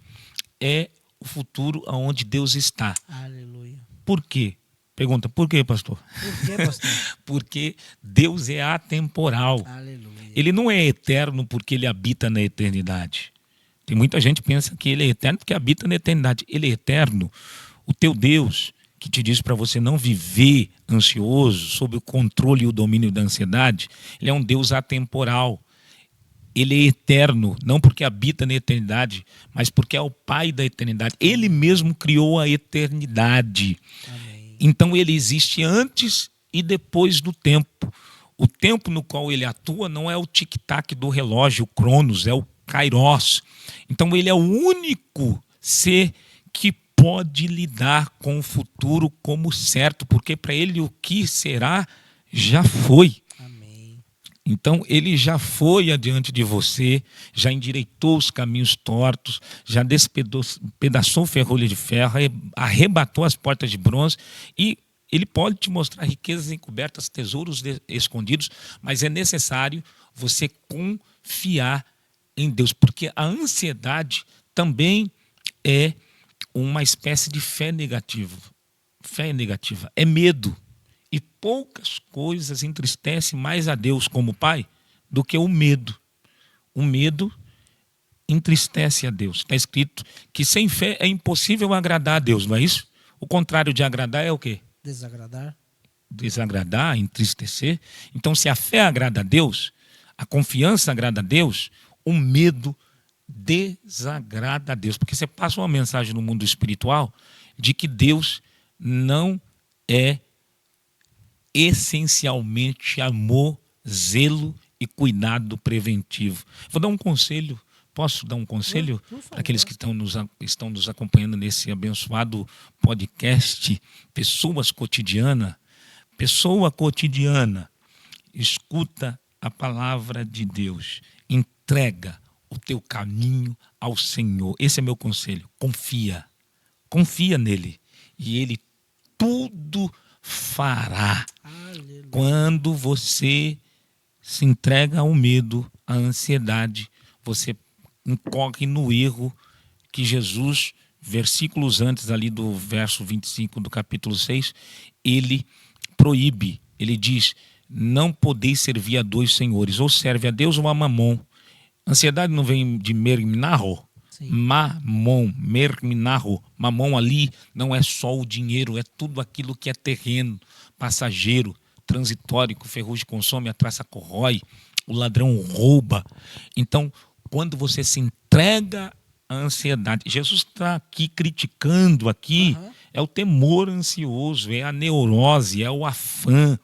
é o futuro aonde Deus está. Aleluia. Por quê? Pergunta, por quê, pastor? Por quê, pastor? Porque Deus é atemporal. Aleluia. Ele não é eterno porque ele habita na eternidade. Tem muita gente que pensa que ele é eterno porque habita na eternidade. Ele é eterno. O teu Deus, que te diz para você não viver ansioso, sob o controle e o domínio da ansiedade, ele é um Deus atemporal. Ele é eterno, não porque habita na eternidade, mas porque é o Pai da eternidade. Ele mesmo criou a eternidade. Amém. Então ele existe antes e depois do tempo. O tempo no qual ele atua não é o tic-tac do relógio, o Cronos, é o Kairos. Então ele é o único ser que pode lidar com o futuro como certo, porque para ele o que será já foi. Amém. Então ele já foi adiante de você, já endireitou os caminhos tortos, já despedaçou o ferrolho de ferro, arrebatou as portas de bronze e ele pode te mostrar riquezas encobertas, tesouros escondidos, mas é necessário você confiar em Deus, porque a ansiedade também é uma espécie de fé negativa. Fé negativa é medo. E poucas coisas entristecem mais a Deus como Pai do que o medo. O medo entristece a Deus. Está escrito que sem fé é impossível agradar a Deus, não é isso? O contrário de agradar é o quê? Desagradar. Desagradar, entristecer. Então, se a fé agrada a Deus, a confiança agrada a Deus, o medo desagrada a Deus. Porque você passa uma mensagem no mundo espiritual de que Deus não é essencialmente amor, zelo e cuidado preventivo. Vou dar um conselho. Posso dar um conselho para aqueles que estão nos acompanhando nesse abençoado podcast Pessoas Cotidianas? Pessoa cotidiana, escuta a palavra de Deus, entrega o teu caminho ao Senhor. Esse é meu conselho. Confia nele e ele tudo fará. Aleluia. Quando você se entrega ao medo, à ansiedade, você incorre no erro que Jesus, versículos antes ali do verso 25 do capítulo 6, ele proíbe, ele diz, não podeis servir a dois senhores, ou serve a Deus ou a Mamon. Ansiedade não vem de merminarro? Sim. Mamon, merminarro. Mamon ali não é só o dinheiro, é tudo aquilo que é terreno, passageiro, transitório, que o ferrugem consome, a traça corrói, o ladrão rouba. Então, quando você se entrega à ansiedade, Jesus está aqui criticando aqui, é o temor ansioso, é a neurose, é o afã,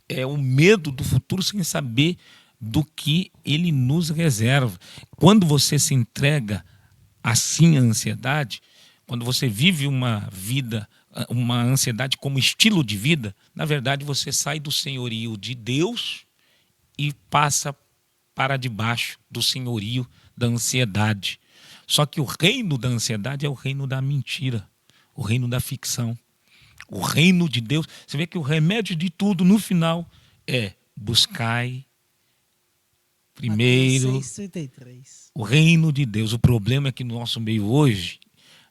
é o medo do futuro sem saber do que ele nos reserva. Quando você se entrega assim à ansiedade, quando você vive uma vida, uma ansiedade como estilo de vida, na verdade você sai do senhorio de Deus e passa para debaixo do senhorio da ansiedade. Só que o reino da ansiedade é o reino da mentira, o reino da ficção. O reino de Deus, você vê que o remédio de tudo no final é buscai primeiro Mateus 6:33. o reino de Deus. O problema é que no nosso meio hoje,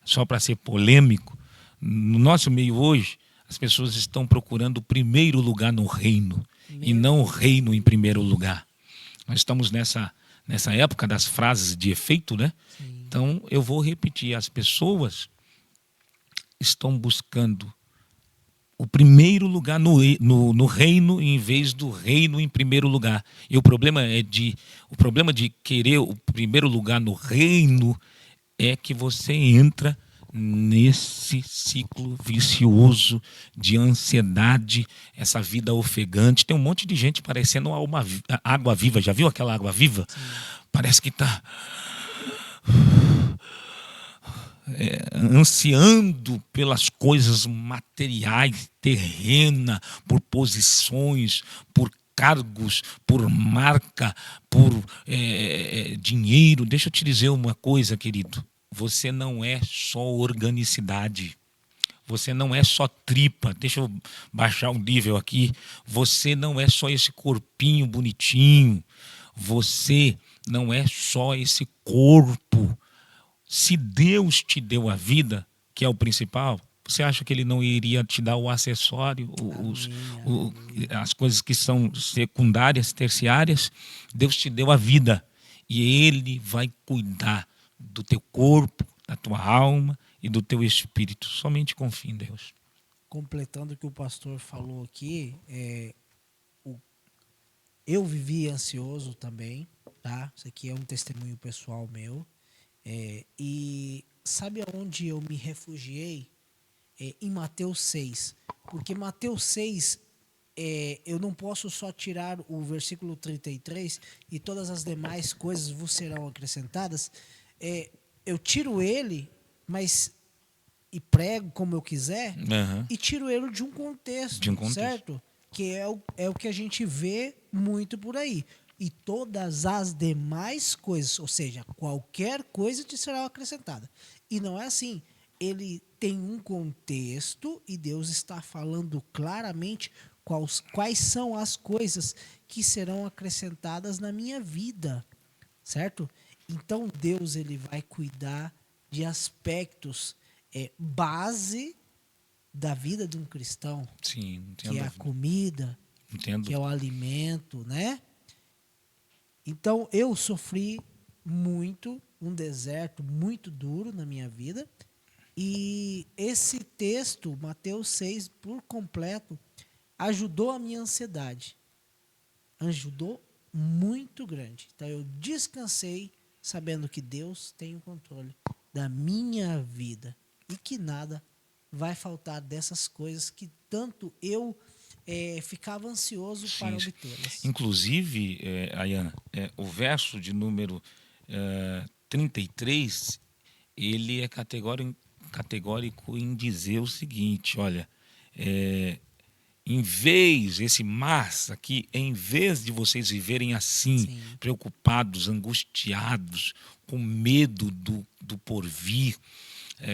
só para ser polêmico, no nosso meio hoje, as pessoas estão procurando o primeiro lugar no reino e não o reino em primeiro lugar. Nós estamos nessa época das frases de efeito, né? Sim. Então eu vou repetir, as pessoas estão buscando o primeiro lugar no reino em vez do reino em primeiro lugar. E o problema de querer o primeiro lugar no reino é que você entra nesse ciclo vicioso de ansiedade, essa vida ofegante. Tem um monte de gente parecendo água viva. Já viu aquela água viva? Sim. Parece que está ansiando pelas coisas materiais, terrena, por posições, por cargos, por marca, por dinheiro. Deixa eu te dizer uma coisa, querido. Você não é só organicidade. Você não é só tripa. Deixa eu baixar um nível aqui. Você não é só esse corpinho bonitinho. Você não é só esse corpo. Se Deus te deu a vida, que é o principal, você acha que ele não iria te dar o acessório, as coisas que são secundárias, terciárias? Deus te deu a vida e ele vai cuidar do teu corpo, da tua alma e do teu espírito. Somente confie em Deus. Completando o que o pastor falou aqui, eu vivi ansioso também, tá? Isso aqui é um testemunho pessoal meu. E sabe aonde eu me refugiei? Em Mateus 6. Porque Mateus 6, eu não posso só tirar o versículo 33 e todas as demais coisas vos serão acrescentadas. Eu tiro ele, mas e prego como eu quiser, e tiro ele de um contexto, certo? Que é o que a gente vê muito por aí. E todas as demais coisas, ou seja, qualquer coisa te será acrescentada. E não é assim. Ele tem um contexto e Deus está falando claramente quais são as coisas que serão acrescentadas na minha vida, certo? Então Deus ele vai cuidar de aspectos base da vida de um cristão. Sim, que é a comida, que é o alimento, né? Então eu sofri muito, um deserto muito duro na minha vida. E esse texto, Mateus 6, por completo, ajudou a minha ansiedade. Ajudou muito grande. Então eu descansei sabendo que Deus tem o controle da minha vida e que nada vai faltar dessas coisas que tanto eu ficava ansioso para obtê-las. Inclusive, Ayana, o verso de número 33, ele é categórico em dizer o seguinte, olha, em vez de vocês viverem assim, sim, preocupados, angustiados, com medo do porvir,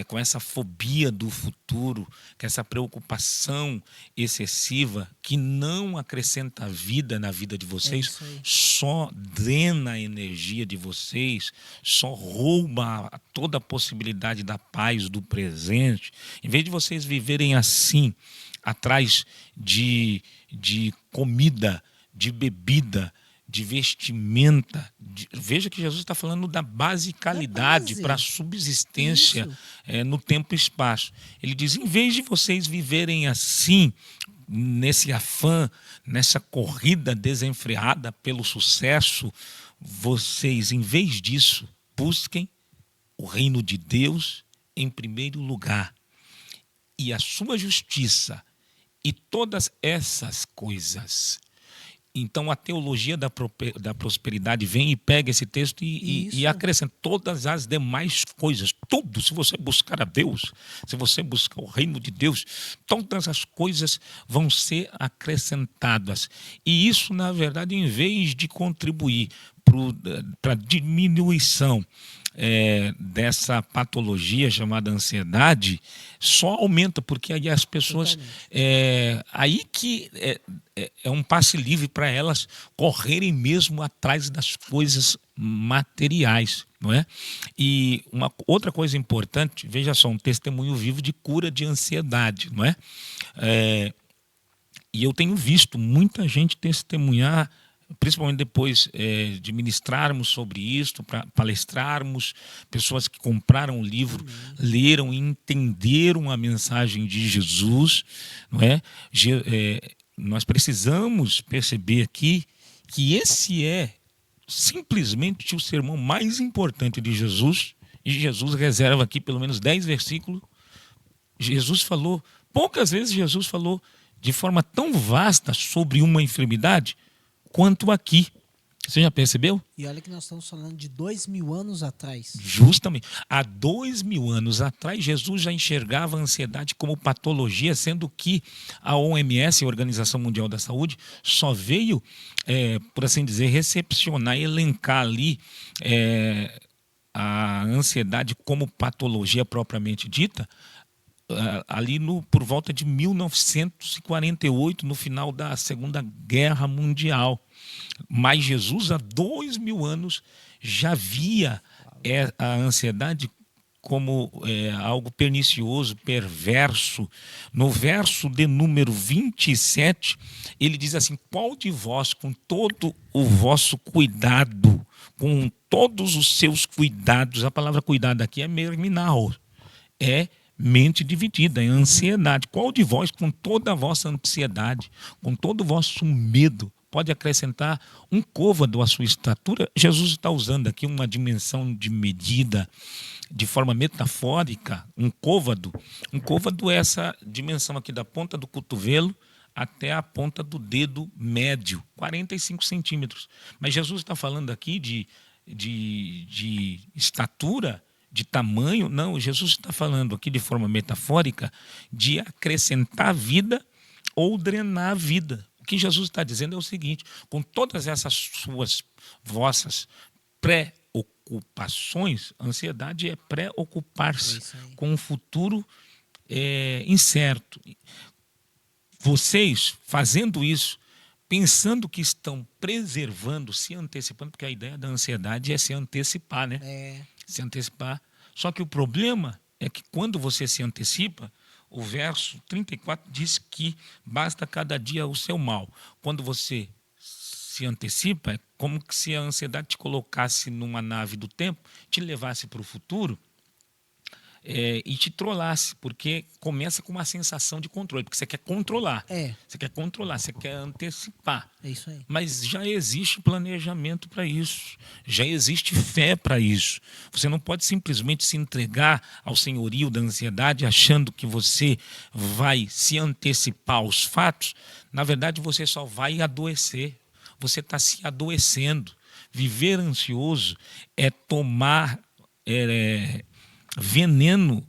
com essa fobia do futuro, com essa preocupação excessiva que não acrescenta vida na vida de vocês, só drena a energia de vocês, só rouba toda a possibilidade da paz do presente. Em vez de vocês viverem assim, atrás de comida, de bebida, de vestimenta. Veja que Jesus está falando da basicalidade para a subsistência no tempo e espaço. Ele diz, em vez de vocês viverem assim, nesse afã, nessa corrida desenfreada pelo sucesso, vocês, em vez disso, busquem o reino de Deus em primeiro lugar e a sua justiça e todas essas coisas. Então a teologia da prosperidade vem e pega esse texto e acrescenta todas as demais coisas. Tudo, se você buscar a Deus, se você buscar o reino de Deus, todas as coisas vão ser acrescentadas. E isso, na verdade, em vez de contribuir para a diminuição dessa patologia chamada ansiedade, só aumenta, porque aí as pessoas aí que é um passe livre para elas correrem mesmo atrás das coisas materiais, não é? E uma outra coisa importante, veja só, um testemunho vivo de cura de ansiedade, não é? E eu tenho visto muita gente testemunhar, principalmente depois de ministrarmos sobre isso, para palestrarmos, pessoas que compraram o livro, leram e entenderam a mensagem de Jesus, não é? Nós precisamos perceber aqui que esse é simplesmente o sermão mais importante de Jesus, e Jesus reserva aqui pelo menos 10 versículos. Jesus falou, poucas vezes Jesus falou de forma tão vasta sobre uma enfermidade quanto aqui. Você já percebeu? E olha que nós estamos falando de 2000 anos atrás. Justamente. Há 2000 anos atrás, Jesus já enxergava a ansiedade como patologia, sendo que a OMS, a Organização Mundial da Saúde, só veio, por assim dizer, recepcionar, elencar ali a ansiedade como patologia propriamente dita, ali por volta de 1948, no final da Segunda Guerra Mundial. Mas Jesus, há 2000 anos, já via a ansiedade como algo pernicioso, perverso. No verso de número 27, ele diz assim: qual de vós, com todo o vosso cuidado, com todos os seus cuidados, a palavra cuidado aqui é merminal, é mente dividida, é ansiedade. Qual de vós, com toda a vossa ansiedade, com todo o vosso medo, pode acrescentar um côvado à sua estatura? Jesus está usando aqui uma dimensão de medida de forma metafórica, um côvado. Um côvado é essa dimensão aqui da ponta do cotovelo até a ponta do dedo médio, 45 centímetros. Mas Jesus está falando aqui de estatura, de tamanho. Não, Jesus está falando aqui de forma metafórica de acrescentar vida ou drenar a vida. O que Jesus está dizendo é o seguinte: com todas essas vossas preocupações, ansiedade é preocupar-se com um futuro incerto. Vocês fazendo isso, pensando que estão preservando, se antecipando, porque a ideia da ansiedade é se antecipar, né? Se antecipar. Só que o problema é que quando você se antecipa, o verso 34 diz que basta cada dia o seu mal. Quando você se antecipa, é como se a ansiedade te colocasse numa nave do tempo, te levasse para o futuro e te trollasse, porque começa com uma sensação de controle, porque você quer controlar, você quer antecipar. É isso aí. Mas já existe planejamento para isso, já existe fé para isso. Você não pode simplesmente se entregar ao senhorio da ansiedade achando que você vai se antecipar aos fatos. Na verdade, você só vai adoecer. Você está se adoecendo. Viver ansioso é tomar veneno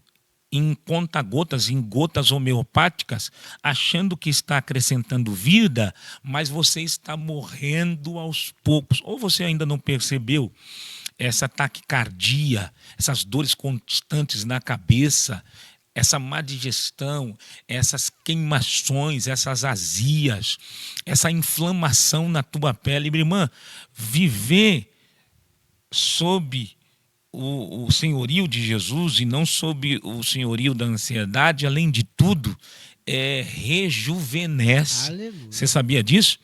em conta-gotas, em gotas homeopáticas, achando que está acrescentando vida, mas você está morrendo aos poucos. Ou você ainda não percebeu essa taquicardia, essas dores constantes na cabeça, essa má digestão, essas queimações, essas azias, essa inflamação na tua pele. Minha irmã, viver sob o senhorio de Jesus e não sob o senhorio da ansiedade, além de tudo, rejuvenesce. Aleluia. Você sabia disso?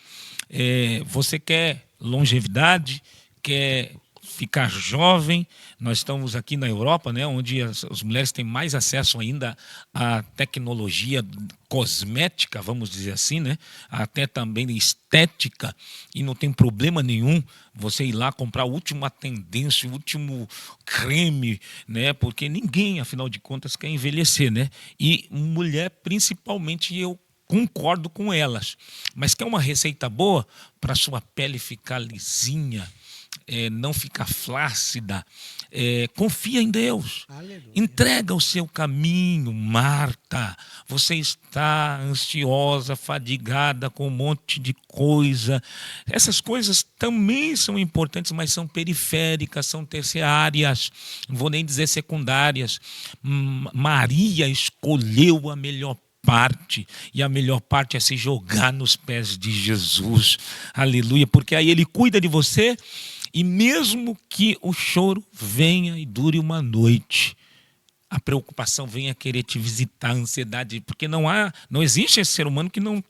Você quer longevidade, quer ficar jovem. Nós estamos aqui na Europa, né, onde as mulheres têm mais acesso ainda à tecnologia cosmética, vamos dizer assim, né, até também estética, e não tem problema nenhum você ir lá comprar a última tendência, o último creme, né, porque ninguém, afinal de contas, quer envelhecer, né? E mulher, principalmente, eu concordo com elas. Mas quer uma receita boa para a sua pele ficar lisinha, não ficar flácida? Confia em Deus. Aleluia. Entrega o seu caminho, Marta. Você está ansiosa, fadigada com um monte de coisa. Essas coisas também são importantes, mas são periféricas, são terciárias, não vou nem dizer secundárias. Maria escolheu a melhor parte, e a melhor parte é se jogar nos pés de Jesus. Aleluia, porque aí ele cuida de você. E mesmo que o choro venha e dure uma noite, a preocupação venha querer te visitar, a ansiedade, porque não existe esse ser humano que não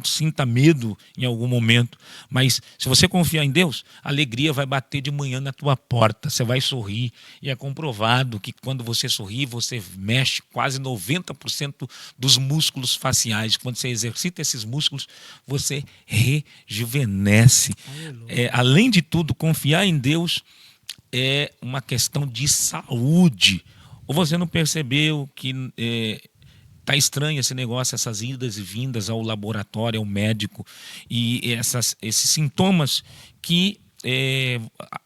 sinta medo em algum momento. Mas se você confiar em Deus, a alegria vai bater de manhã na tua porta, você vai sorrir. E é comprovado que quando você sorri, você mexe quase 90% dos músculos faciais. Quando você exercita esses músculos, você rejuvenesce. Além de tudo, confiar em Deus é uma questão de saúde. Ou você não percebeu que está estranho esse negócio, essas idas e vindas ao laboratório, ao médico, e esses sintomas que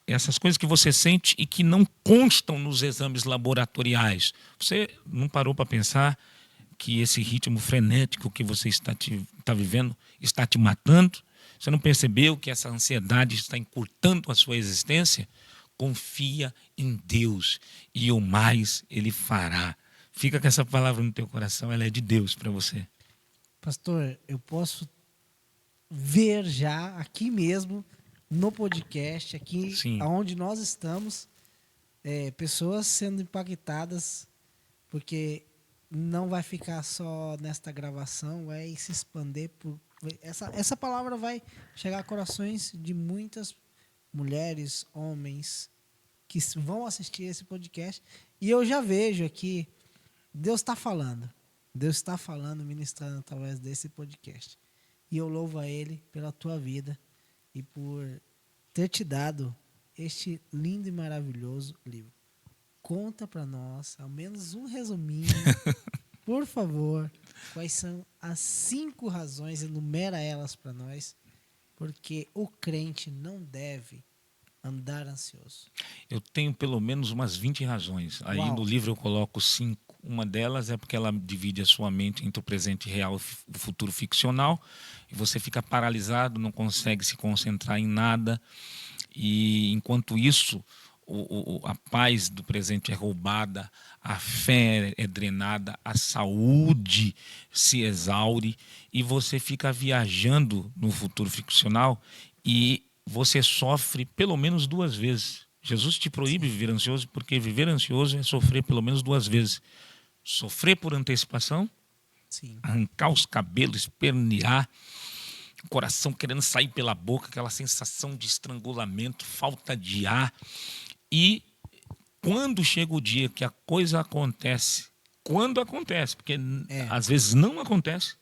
essas coisas que você sente e que não constam nos exames laboratoriais. Você não parou para pensar que esse ritmo frenético que você está vivendo está te matando? Você não percebeu que essa ansiedade está encurtando a sua existência? Confia em Deus e o mais Ele fará. Fica com essa palavra no teu coração, ela é de Deus para você. Pastor, eu posso ver já aqui mesmo, no podcast, aqui onde nós estamos, pessoas sendo impactadas, porque não vai ficar só nesta gravação, vai se expandir essa palavra vai chegar a corações de muitas mulheres, homens que vão assistir esse podcast, e eu já vejo aqui Deus está falando. Deus está falando, ministrando através desse podcast. E eu louvo a Ele pela tua vida e por ter te dado este lindo e maravilhoso livro. Conta para nós, ao menos um resuminho, por favor, quais são as 5 razões, enumera elas para nós, porque o crente não deve andar ansioso. Eu tenho pelo menos umas 20 razões. Aí Uau. no livro eu coloco 5. Uma delas é porque ela divide a sua mente entre o presente real e o futuro ficcional. E você fica paralisado, não consegue se concentrar em nada. E enquanto isso, a paz do presente é roubada, a fé é drenada, a saúde se exaure e você fica viajando no futuro ficcional e você sofre pelo menos 2 vezes. Jesus te proíbe viver ansioso, porque viver ansioso é sofrer pelo menos 2 vezes. Sofrer por antecipação, Sim. arrancar os cabelos, espernear, o coração querendo sair pela boca, aquela sensação de estrangulamento, falta de ar. E quando chega o dia que a coisa acontece, quando acontece, porque às vezes não acontece,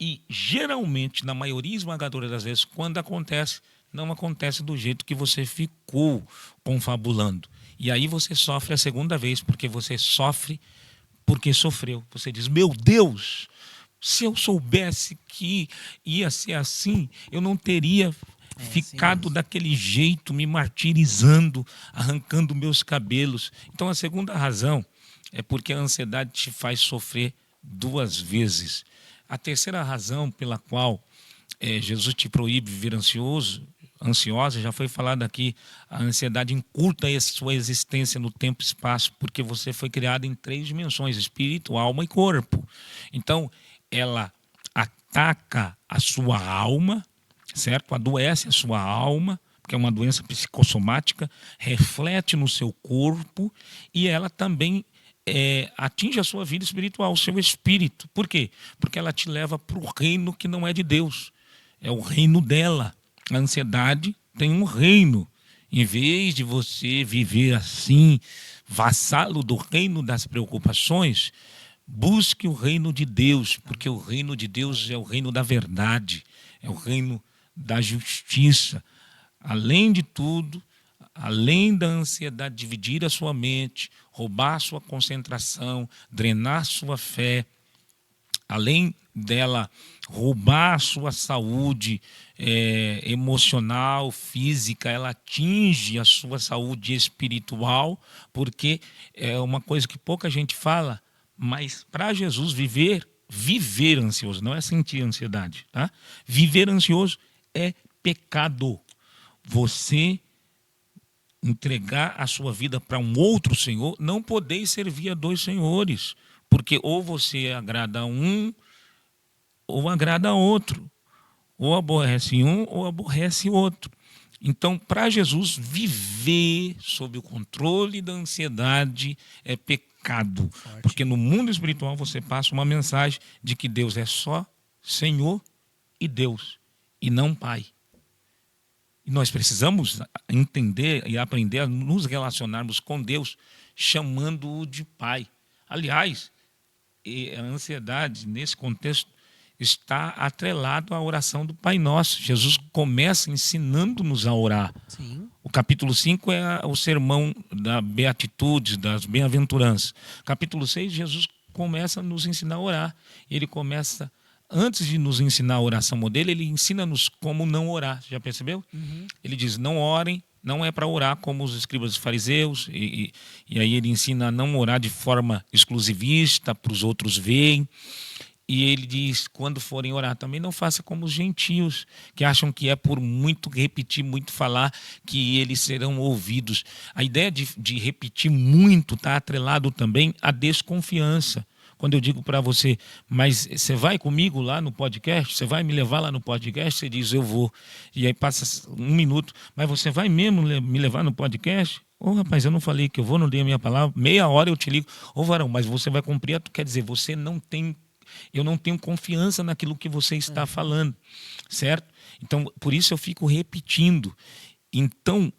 e geralmente, na maioria esmagadora das vezes, quando acontece, não acontece do jeito que você ficou confabulando. E aí você sofre a segunda vez, porque você sofre porque sofreu. Você diz, meu Deus, se eu soubesse que ia ser assim, eu não teria ficado daquele jeito, me martirizando, arrancando meus cabelos. Então a segunda razão é porque a ansiedade te faz sofrer 2 vezes. A terceira razão pela qual Jesus te proíbe viver ansiosa, já foi falado aqui, a ansiedade encurta a sua existência no tempo e espaço, porque você foi criado em 3 dimensões, espírito, alma e corpo. Então, ela ataca a sua alma, certo? Adoece a sua alma, porque é uma doença psicossomática, reflete no seu corpo e ela também atinge a sua vida espiritual, o seu espírito. Por quê? Porque ela te leva para o reino que não é de Deus. É o reino dela. A ansiedade tem um reino. Em vez de você viver assim, vassalo do reino das preocupações, busque o reino de Deus, porque o reino de Deus é o reino da verdade, é o reino da justiça. Além de tudo, além da ansiedade dividir a sua mente, roubar a sua concentração, drenar sua fé, além dela roubar a sua saúde emocional, física, ela atinge a sua saúde espiritual, porque é uma coisa que pouca gente fala, mas para Jesus viver ansioso, não é sentir ansiedade, tá? Viver ansioso é pecado. Você entregar a sua vida para um outro senhor, não podeis servir a 2 senhores, porque ou você agrada a um ou agrada a outro, ou aborrece um ou aborrece outro. Então, para Jesus, viver sob o controle da ansiedade é pecado, porque no mundo espiritual você passa uma mensagem de que Deus é só Senhor e Deus, e não Pai. E nós precisamos entender e aprender a nos relacionarmos com Deus, chamando-o de Pai. Aliás, a ansiedade, nesse contexto, está atrelado à oração do Pai Nosso. Jesus começa ensinando-nos a orar. Sim. O capítulo 5 é o sermão da beatitudes, das bem-aventuranças. Capítulo 6, Jesus começa a nos ensinar a orar. Ele começa... Antes de nos ensinar a oração modelo, ele ensina-nos como não orar. Já percebeu? Uhum. Ele diz, não orem, não é para orar como os escribas e fariseus. E aí ele ensina a não orar de forma exclusivista, para os outros verem. E ele diz, quando forem orar, também não faça como os gentios, que acham que é por muito repetir, muito falar, que eles serão ouvidos. A ideia de repetir muito está atrelado também à desconfiança. Quando eu digo para você, mas você vai comigo lá no podcast? Você vai me levar lá no podcast? Você diz, eu vou. E aí passa 1 minuto, mas você vai mesmo me levar no podcast? Ô, rapaz, eu não falei que eu vou, não dei a minha palavra. Meia hora eu te ligo. Ô, varão, mas você vai cumprir, quer dizer, você não tem, eu não tenho confiança naquilo que você está falando, certo? Então, por isso eu fico repetindo. Então,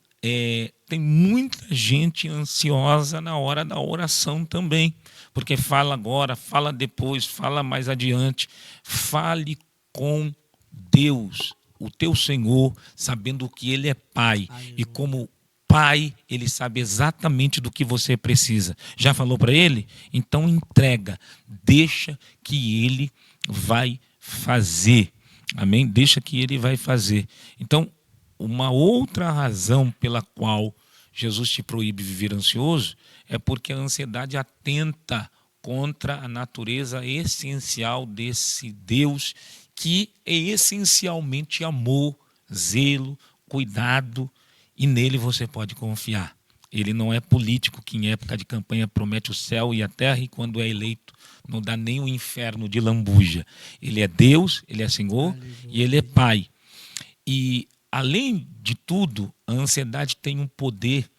tem muita gente ansiosa na hora da oração também, porque fala agora, fala depois, fala mais adiante. Fale com Deus, o teu Senhor, sabendo que Ele é Pai. Aleluia. E como Pai, Ele sabe exatamente do que você precisa. Já falou para Ele? Então entrega, deixa que Ele vai fazer. Amém? Deixa que Ele vai fazer. Então, uma outra razão pela qual Jesus te proíbe viver ansioso é porque a ansiedade atenta contra a natureza essencial desse Deus, que é essencialmente amor, zelo, cuidado, e nele você pode confiar. Ele não é político que em época de campanha promete o céu e a terra e quando é eleito não dá nem o inferno de lambuja. Ele é Deus, Ele é Senhor. Aleluia. E Ele é Pai. E além de tudo, a ansiedade tem um poder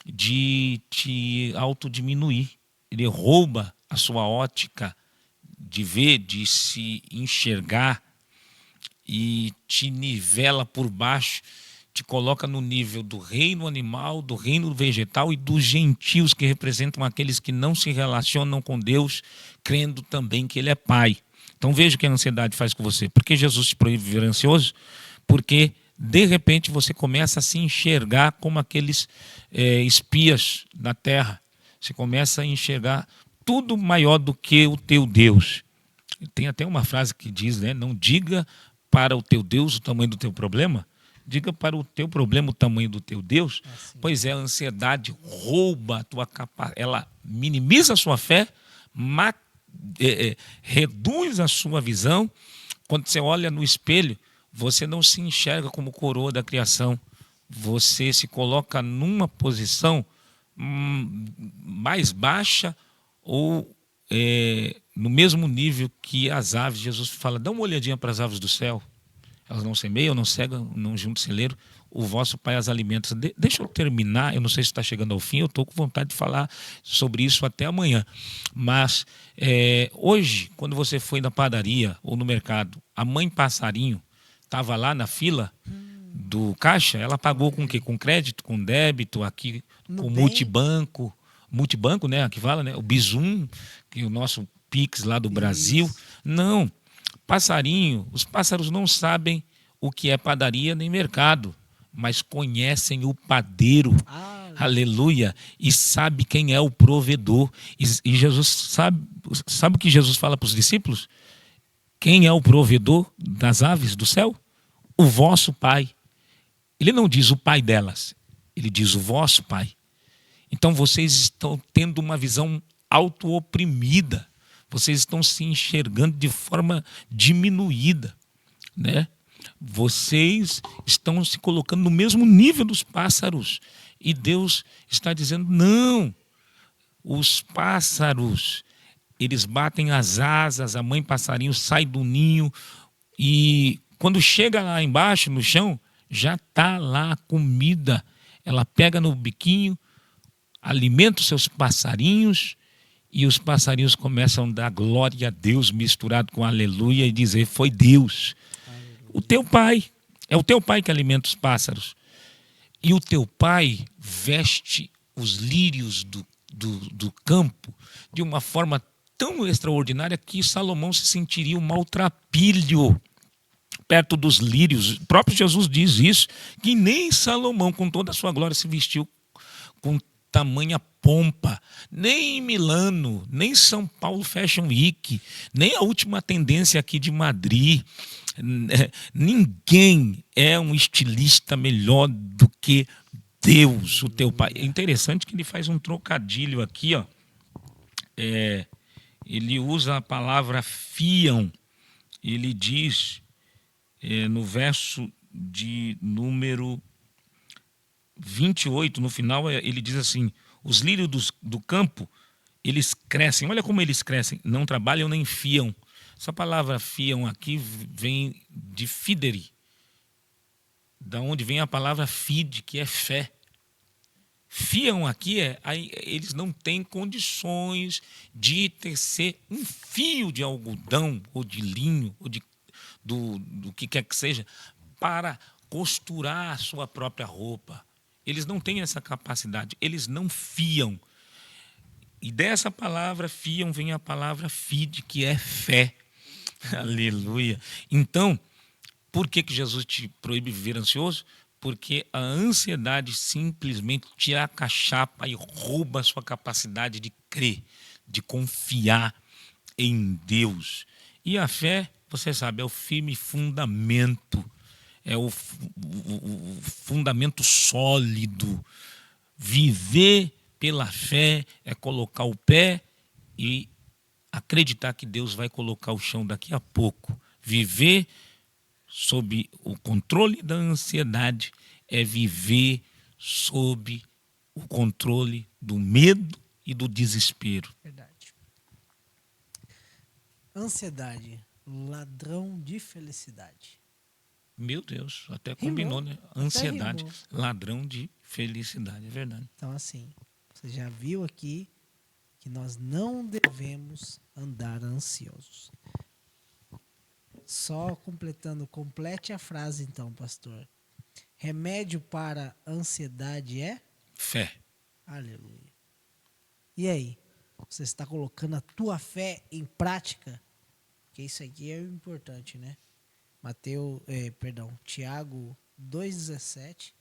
de te autodiminuir. Ele rouba a sua ótica de ver, de se enxergar e te nivela por baixo, te coloca no nível do reino animal, do reino vegetal e dos gentios, que representam aqueles que não se relacionam com Deus, crendo também que Ele é Pai. Então veja o que a ansiedade faz com você. Por que Jesus te proíbe viver ansioso? Porque de repente você começa a se enxergar como aqueles espias da terra. Você começa a enxergar tudo maior do que o teu Deus. Tem até uma frase que diz, né? Não diga para o teu Deus o tamanho do teu problema, diga para o teu problema o tamanho do teu Deus. Assim. Pois é, a ansiedade rouba a tua capacidade, ela minimiza a sua fé, reduz a sua visão. Quando você olha no espelho, você não se enxerga como coroa da criação. Você se coloca numa posição mais baixa ou no mesmo nível que as aves. Jesus fala, dá uma olhadinha para as aves do céu. Elas não semeiam, não cegam, não juntam celeiro. O vosso Pai as alimenta. Deixa eu terminar, eu não sei se está chegando ao fim, eu estou com vontade de falar sobre isso até amanhã. Mas hoje, quando você foi na padaria ou no mercado, a mãe passarinho estava lá na fila do caixa, ela pagou com o quê? Com crédito, com débito, aqui com multibanco. Multibanco, né? Aqui fala, né? O Bizum, que é o nosso Pix lá do Brasil. Não. Passarinho, os pássaros não sabem o que é padaria nem mercado, mas conhecem o padeiro. Aleluia. E sabe quem é o provedor. E Jesus sabe o que Jesus fala para os discípulos? Quem é o provedor das aves do céu? O vosso Pai. Ele não diz o pai delas, ele diz o vosso Pai. Então vocês estão tendo uma visão auto-oprimida. Vocês estão se enxergando de forma diminuída, né? Vocês estão se colocando no mesmo nível dos pássaros. E Deus está dizendo, não, os pássaros, eles batem as asas, a mãe passarinho sai do ninho e quando chega lá embaixo, no chão, já está lá a comida. Ela pega no biquinho, alimenta os seus passarinhos e os passarinhos começam a dar glória a Deus misturado com aleluia e dizer, foi Deus. Aleluia. O teu Pai, é o teu Pai que alimenta os pássaros. E o teu Pai veste os lírios do campo de uma forma tão extraordinária que Salomão se sentiria um maltrapilho perto dos lírios. O próprio Jesus diz isso, que nem Salomão, com toda a sua glória, se vestiu com tamanha pompa. Nem Milano, nem São Paulo Fashion Week, nem a última tendência aqui de Madrid. Ninguém é um estilista melhor do que Deus, o teu Pai. É interessante que ele faz um trocadilho aqui, ó. Ele usa a palavra fiam. Ele diz no verso de número 28, no final, ele diz assim, os lírios do campo, eles crescem. Olha como eles crescem. Não trabalham nem fiam. Essa palavra fiam aqui vem de fidere, da onde vem a palavra fide, que é fé. Fiam aqui eles não têm condições de tecer um fio de algodão ou de linho ou do que quer que seja para costurar a sua própria roupa. Eles não têm essa capacidade, eles não fiam. E dessa palavra fiam vem a palavra fide, que é fé. Aleluia. Então, por que Jesus te proíbe viver ansioso? Porque a ansiedade simplesmente te acachapa e rouba a sua capacidade de crer, de confiar em Deus. E a fé, você sabe, é o firme fundamento, é o fundamento sólido. Viver pela fé é colocar o pé e acreditar que Deus vai colocar o chão daqui a pouco. Viver sob o controle da ansiedade é viver sob o controle do medo e do desespero. Verdade. Ansiedade, ladrão de felicidade. Meu Deus, até Rimou, combinou, né? até Ansiedade, rimou. ladrão de felicidade, é verdade. Então, assim, você já viu aqui que nós não devemos andar ansiosos. Só completando, complete a frase então, pastor. Remédio para ansiedade é? Fé. Aleluia. E aí? Você está colocando a tua fé em prática? Porque isso aqui é o importante, né? Tiago 2,17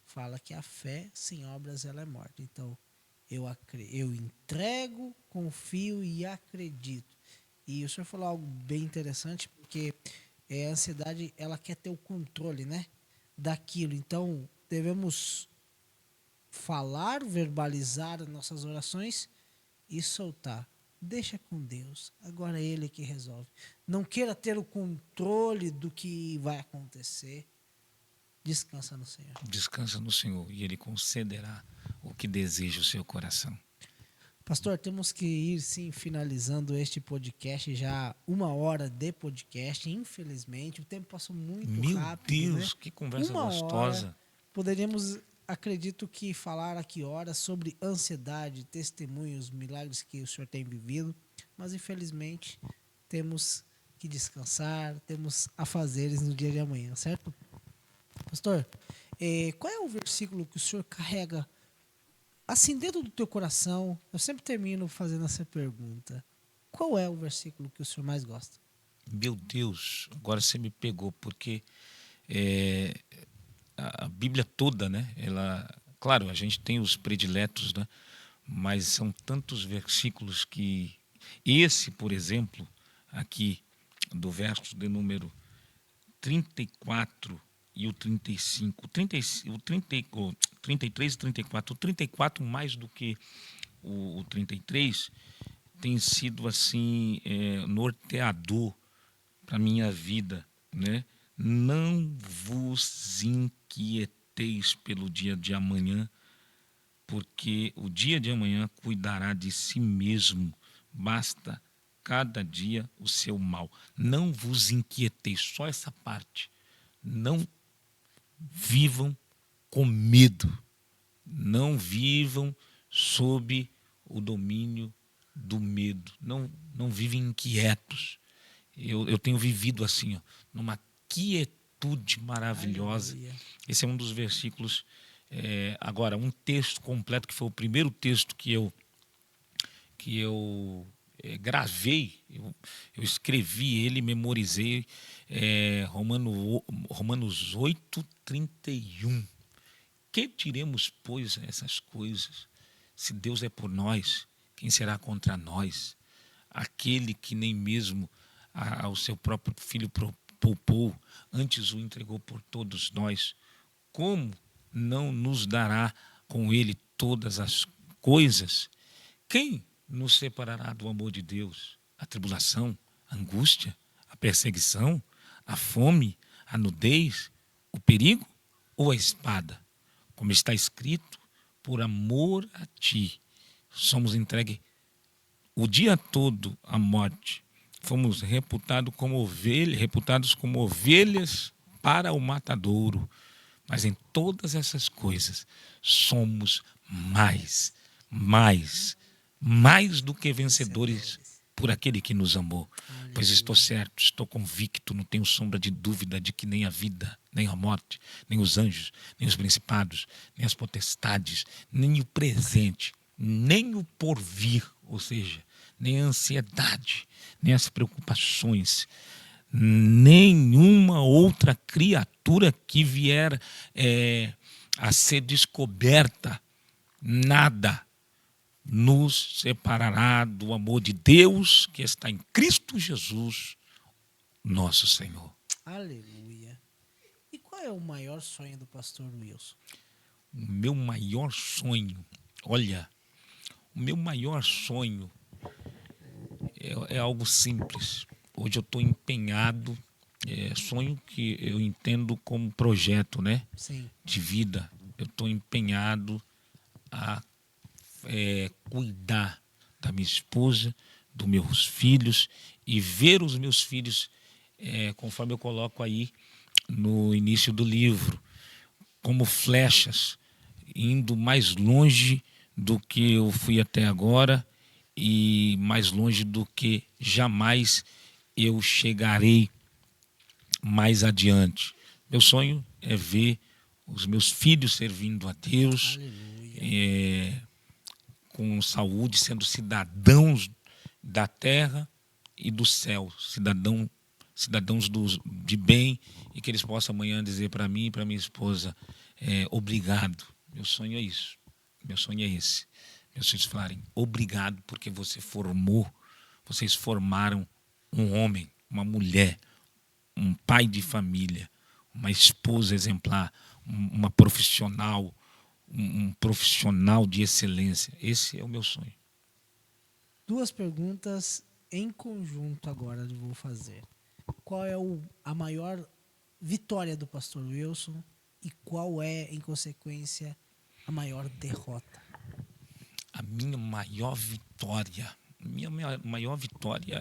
fala que a fé sem obras ela é morta. Então, eu entrego, confio e acredito. E o senhor falou algo bem interessante, porque a ansiedade ela quer ter o controle, né, daquilo. Então, devemos falar, verbalizar as nossas orações e soltar. Deixa com Deus. Agora é Ele que resolve. Não queira ter o controle do que vai acontecer. Descansa no Senhor. Descansa no Senhor e Ele concederá o que deseja o seu coração. Pastor, temos que ir sim finalizando este podcast, já 1 hora de podcast, infelizmente, o tempo passou muito rápido. Meu Deus, né? que conversa 1 hora, gostosa. poderíamos, acredito que falar aqui horas sobre ansiedade, testemunhos, milagres que o senhor tem vivido, mas infelizmente temos que descansar, temos afazeres no dia de amanhã, certo? Pastor, qual é o versículo que o senhor carrega assim dentro do teu coração? Eu sempre termino fazendo essa pergunta. Qual é o versículo que o senhor mais gosta? Meu Deus, agora você me pegou, porque a Bíblia toda, né? Ela, claro, a gente tem os prediletos, né? Mas são tantos versículos que esse, por exemplo, aqui do verso de número 34 e o 35, o 33 e 34, o 34 mais do que o 33 tem sido assim norteador para minha vida, né? Não vos inquieteis pelo dia de amanhã, porque o dia de amanhã cuidará de si mesmo. Basta cada dia o seu mal. Não vos inquieteis, só essa parte. Não vivam com medo. Não vivam sob o domínio do medo. Não vivem inquietos. Eu tenho vivido assim, ó, numa quietude maravilhosa. Aleluia. Esse é um dos versículos. Agora, um texto completo, que foi o primeiro texto que eu gravei, eu escrevi ele, memorizei, Romanos 8:31. Que diremos, pois, essas coisas? Se Deus é por nós, quem será contra nós? Aquele que nem mesmo ao seu próprio filho poupou, antes o entregou por todos nós, como não nos dará com ele todas as coisas? Quem nos separará do amor de Deus? A tribulação, a angústia, a perseguição, a fome, a nudez, o perigo ou a espada? Como está escrito, por amor a ti somos entregues o dia todo a morte. Fomos reputados como ovelhas para o matadouro. Mas em todas essas coisas somos mais do que vencedores por aquele que nos amou. Aleluia. Pois estou certo, estou convicto, não tenho sombra de dúvida de que nem a vida, nem a morte, nem os anjos, nem os principados, nem as potestades, nem o presente, nem o porvir, ou seja, nem a ansiedade, nem as preocupações, nenhuma outra criatura que vier a ser descoberta, nada nos separará do amor de Deus que está em Cristo Jesus, nosso Senhor. Aleluia. E qual é o maior sonho do pastor Wilson? O meu maior sonho, olha, o meu maior sonho é algo simples. Hoje eu estou empenhado, sonho que eu entendo como projeto, né, Sim. de vida. Eu estou empenhado a cuidar da minha esposa, dos meus filhos e ver os meus filhos, conforme eu coloco aí no início do livro, como flechas, indo mais longe do que eu fui até agora e mais longe do que jamais eu chegarei mais adiante. Meu sonho é ver os meus filhos servindo a Deus, com saúde, sendo cidadãos da terra e do céu, cidadãos de bem, e que eles possam amanhã dizer para mim e para minha esposa, obrigado. Meu sonho é isso. Meu sonho é esse. Meus filhos falarem, obrigado porque vocês formaram um homem, uma mulher, um pai de família, uma esposa exemplar, uma profissional, um profissional de excelência. Esse é o meu sonho. Duas perguntas em conjunto agora eu vou fazer. Qual é a maior vitória do pastor Wilson e qual é, em consequência, a maior derrota? A minha maior vitória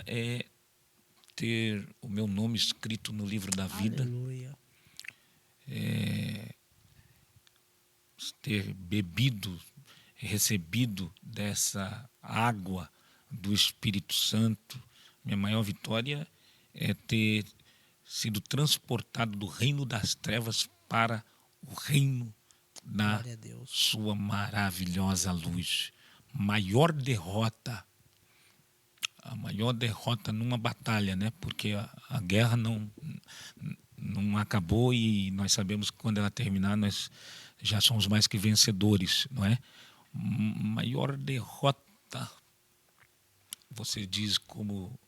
é ter o meu nome escrito no livro da vida. Aleluia. Ter recebido dessa água do Espírito Santo. Minha maior vitória é ter sido transportado do reino das trevas para o reino da Glória a Deus. sua maravilhosa luz. A maior derrota numa batalha, né? Porque a guerra não acabou e nós sabemos que quando ela terminar nós já somos mais que vencedores, não é? Maior derrota, você diz, como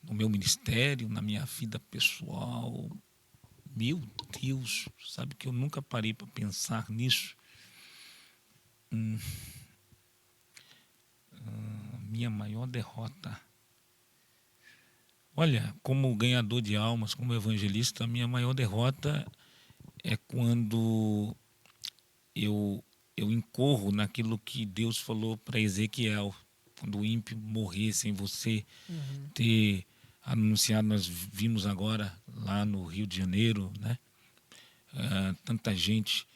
no meu ministério, na minha vida pessoal. Meu Deus, sabe que eu nunca parei para pensar nisso. Minha maior derrota. Olha, como ganhador de almas, como evangelista, a minha maior derrota é quando eu incorro naquilo que Deus falou para Ezequiel, quando o ímpio morrer sem você ter anunciado. Nós vimos agora lá no Rio de Janeiro, né? Tanta gente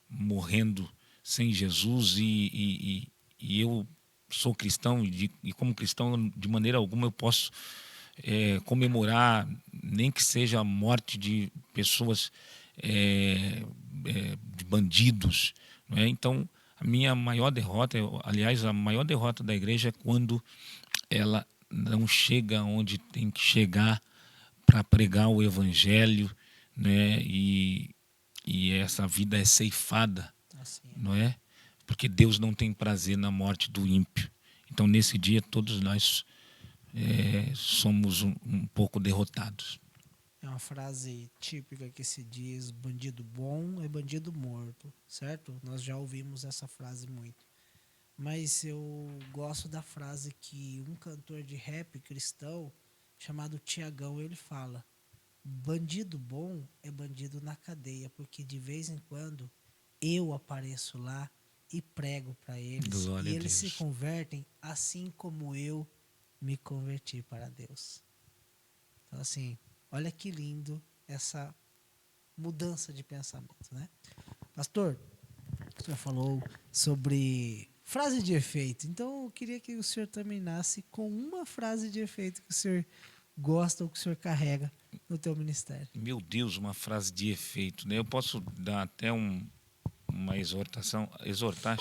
morrendo sem Jesus e eu sou cristão e como cristão de maneira alguma eu posso comemorar, nem que seja a morte de pessoas, de bandidos, não é? Então a minha maior derrota, aliás, a maior derrota da igreja é quando ela não chega onde tem que chegar para pregar o evangelho, né? E essa vida é ceifada, Assim é. não é? Porque Deus não tem prazer na morte do ímpio. Então nesse dia todos nós somos um pouco derrotados. É uma frase típica que se diz: bandido bom é bandido morto, certo? Nós já ouvimos essa frase muito. Mas eu gosto da frase que um cantor de rap cristão chamado Tiagão, ele fala: bandido bom é bandido na cadeia, porque de vez em quando eu apareço lá e prego para eles Glória e a eles se Deus. convertem assim como eu me converti para Deus. Então, assim, olha que lindo essa mudança de pensamento, né? Pastor, o senhor falou sobre frase de efeito. Então, eu queria que o senhor terminasse com uma frase de efeito que o senhor gosta ou que o senhor carrega no teu ministério. Meu Deus, uma frase de efeito, né? Eu posso dar até uma exortação. Exortar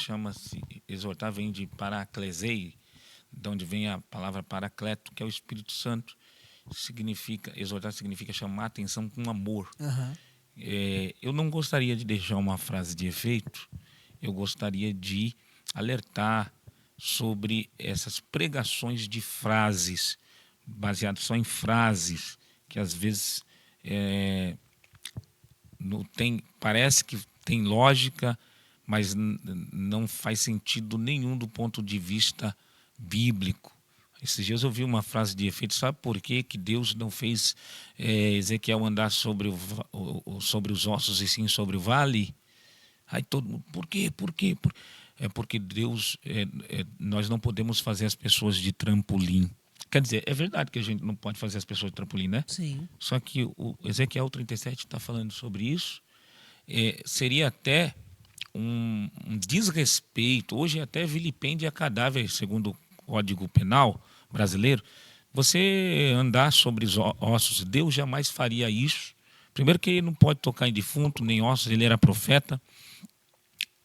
vem de paraclesei, de onde vem a palavra paracleto, que é o Espírito Santo. Exortar significa chamar a atenção com amor. Aham. Eu não gostaria de deixar uma frase de efeito, eu gostaria de alertar sobre essas pregações de frases, baseadas só em frases, que às vezes parece que tem lógica, mas não faz sentido nenhum do ponto de vista bíblico. Esses dias eu vi uma frase de efeito, sabe por quê que Deus não fez Ezequiel andar sobre os ossos e sim sobre o vale? Aí todo mundo, por quê? É porque Deus, nós não podemos fazer as pessoas de trampolim. Quer dizer, é verdade que a gente não pode fazer as pessoas de trampolim, né? Sim. Só que o Ezequiel 37 está falando sobre isso. Seria até um desrespeito, hoje até vilipêndio a cadáver, segundo o Código Penal brasileiro, você andar sobre os ossos. Deus jamais faria isso. Primeiro que ele não pode tocar em defunto, nem ossos, ele era profeta.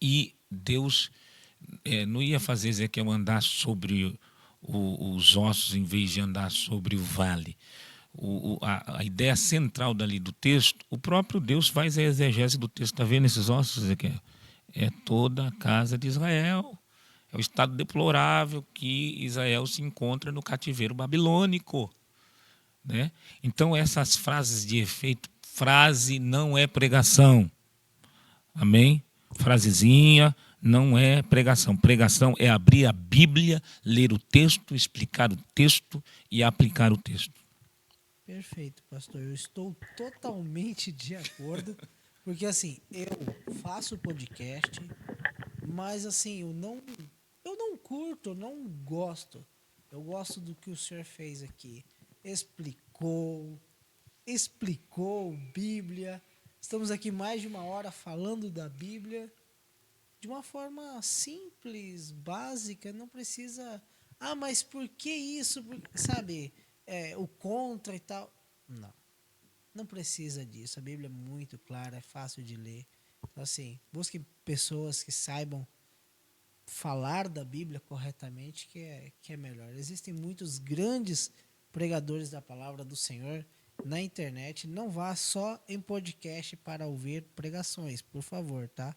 E Deus não ia fazer Ezequiel andar sobre os ossos em vez de andar sobre o vale. A ideia central dali do texto, o próprio Deus faz a exegese do texto. Está vendo esses ossos, Ezequiel? É toda a casa de Israel. É o estado deplorável que Israel se encontra no cativeiro babilônico, né? Então, essas frases de efeito, frase não é pregação. Amém? Frasezinha não é pregação. Pregação é abrir a Bíblia, ler o texto, explicar o texto e aplicar o texto. Perfeito, pastor. Eu estou totalmente de acordo, porque assim, eu faço podcast, mas assim, eu não curto, eu não gosto. Eu gosto do que o senhor fez aqui. Explicou Bíblia. Estamos aqui mais de uma hora falando da Bíblia de uma forma simples, básica, não precisa. Ah, mas por que isso? Sabe, o contra e tal. Não, não precisa disso. A Bíblia é muito clara, é fácil de ler. Então, assim, busque pessoas que saibam falar da Bíblia corretamente, que é melhor. Existem muitos grandes pregadores da palavra do Senhor na internet. Não vá só em podcast para ouvir pregações, por favor, tá?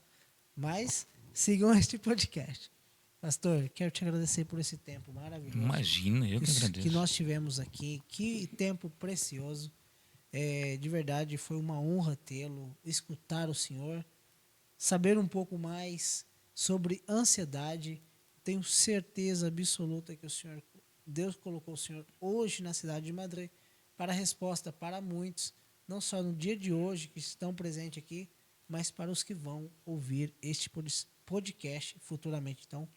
Mas sigam este podcast. Pastor, quero te agradecer por esse tempo maravilhoso. Imagina, eu que agradeço. Que nós tivemos aqui. Que tempo precioso. De verdade, foi uma honra tê-lo, escutar o senhor, saber um pouco mais sobre ansiedade. Tenho certeza absoluta que Deus colocou o senhor hoje na cidade de Madrid para a resposta para muitos, não só no dia de hoje que estão presentes aqui, mas para os que vão ouvir este podcast futuramente. Então,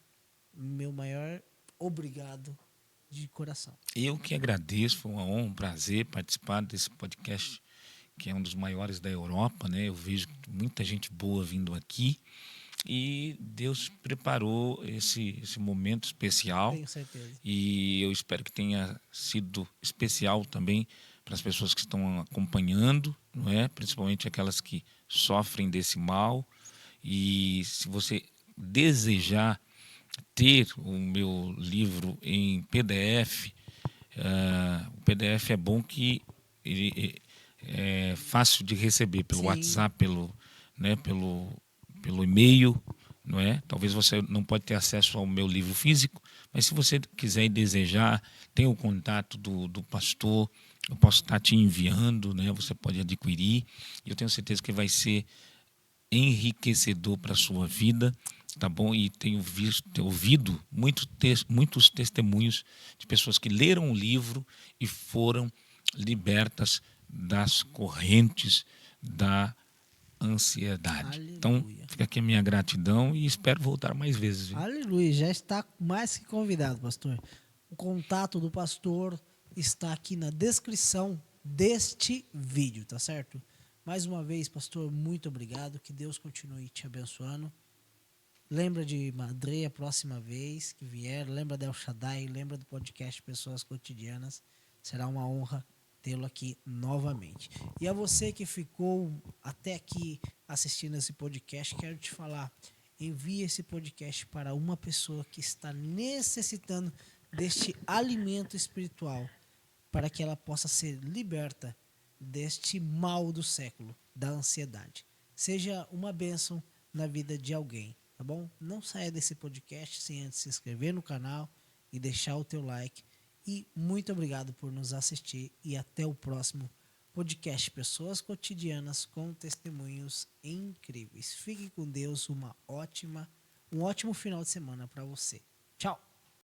meu maior obrigado de coração. Eu que agradeço, foi uma honra, um prazer participar desse podcast, que é um dos maiores da Europa, né? Eu vejo muita gente boa vindo aqui e Deus preparou esse momento especial. Tenho certeza. E eu espero que tenha sido especial também para as pessoas que estão acompanhando, não é? Principalmente aquelas que sofrem desse mal. E se você desejar ter o meu livro em PDF, o PDF é bom que ele é fácil de receber pelo Sim. WhatsApp, pelo e-mail, não é? Talvez você não pode ter acesso ao meu livro físico, mas se você quiser e desejar, tem o contato do pastor, eu posso estar te enviando, né? Você pode adquirir, e eu tenho certeza que vai ser enriquecedor para a sua vida, tá bom? E tenho ouvido muitos testemunhos de pessoas que leram o livro e foram libertas das correntes da ansiedade. Aleluia. Então, fica aqui a minha gratidão e espero voltar mais vezes. Viu? Aleluia, já está mais que convidado, pastor. O contato do pastor está aqui na descrição deste vídeo, tá certo? Mais uma vez, pastor, muito obrigado. Que Deus continue te abençoando. Lembra de Madre a próxima vez que vier. Lembra da El Shaddai. Lembra do podcast Pessoas Cotidianas. Será uma honra tê-lo aqui novamente. E a você que ficou até aqui assistindo esse podcast, quero te falar, envie esse podcast para uma pessoa que está necessitando deste alimento espiritual, para que ela possa ser liberta deste mal do século, da ansiedade. Seja uma bênção na vida de alguém, tá bom? Não saia desse podcast sem antes se inscrever no canal e deixar o teu like. E muito obrigado por nos assistir e até o próximo podcast Pessoas Cotidianas com testemunhos incríveis. Fique com Deus, um ótimo final de semana para você. Tchau!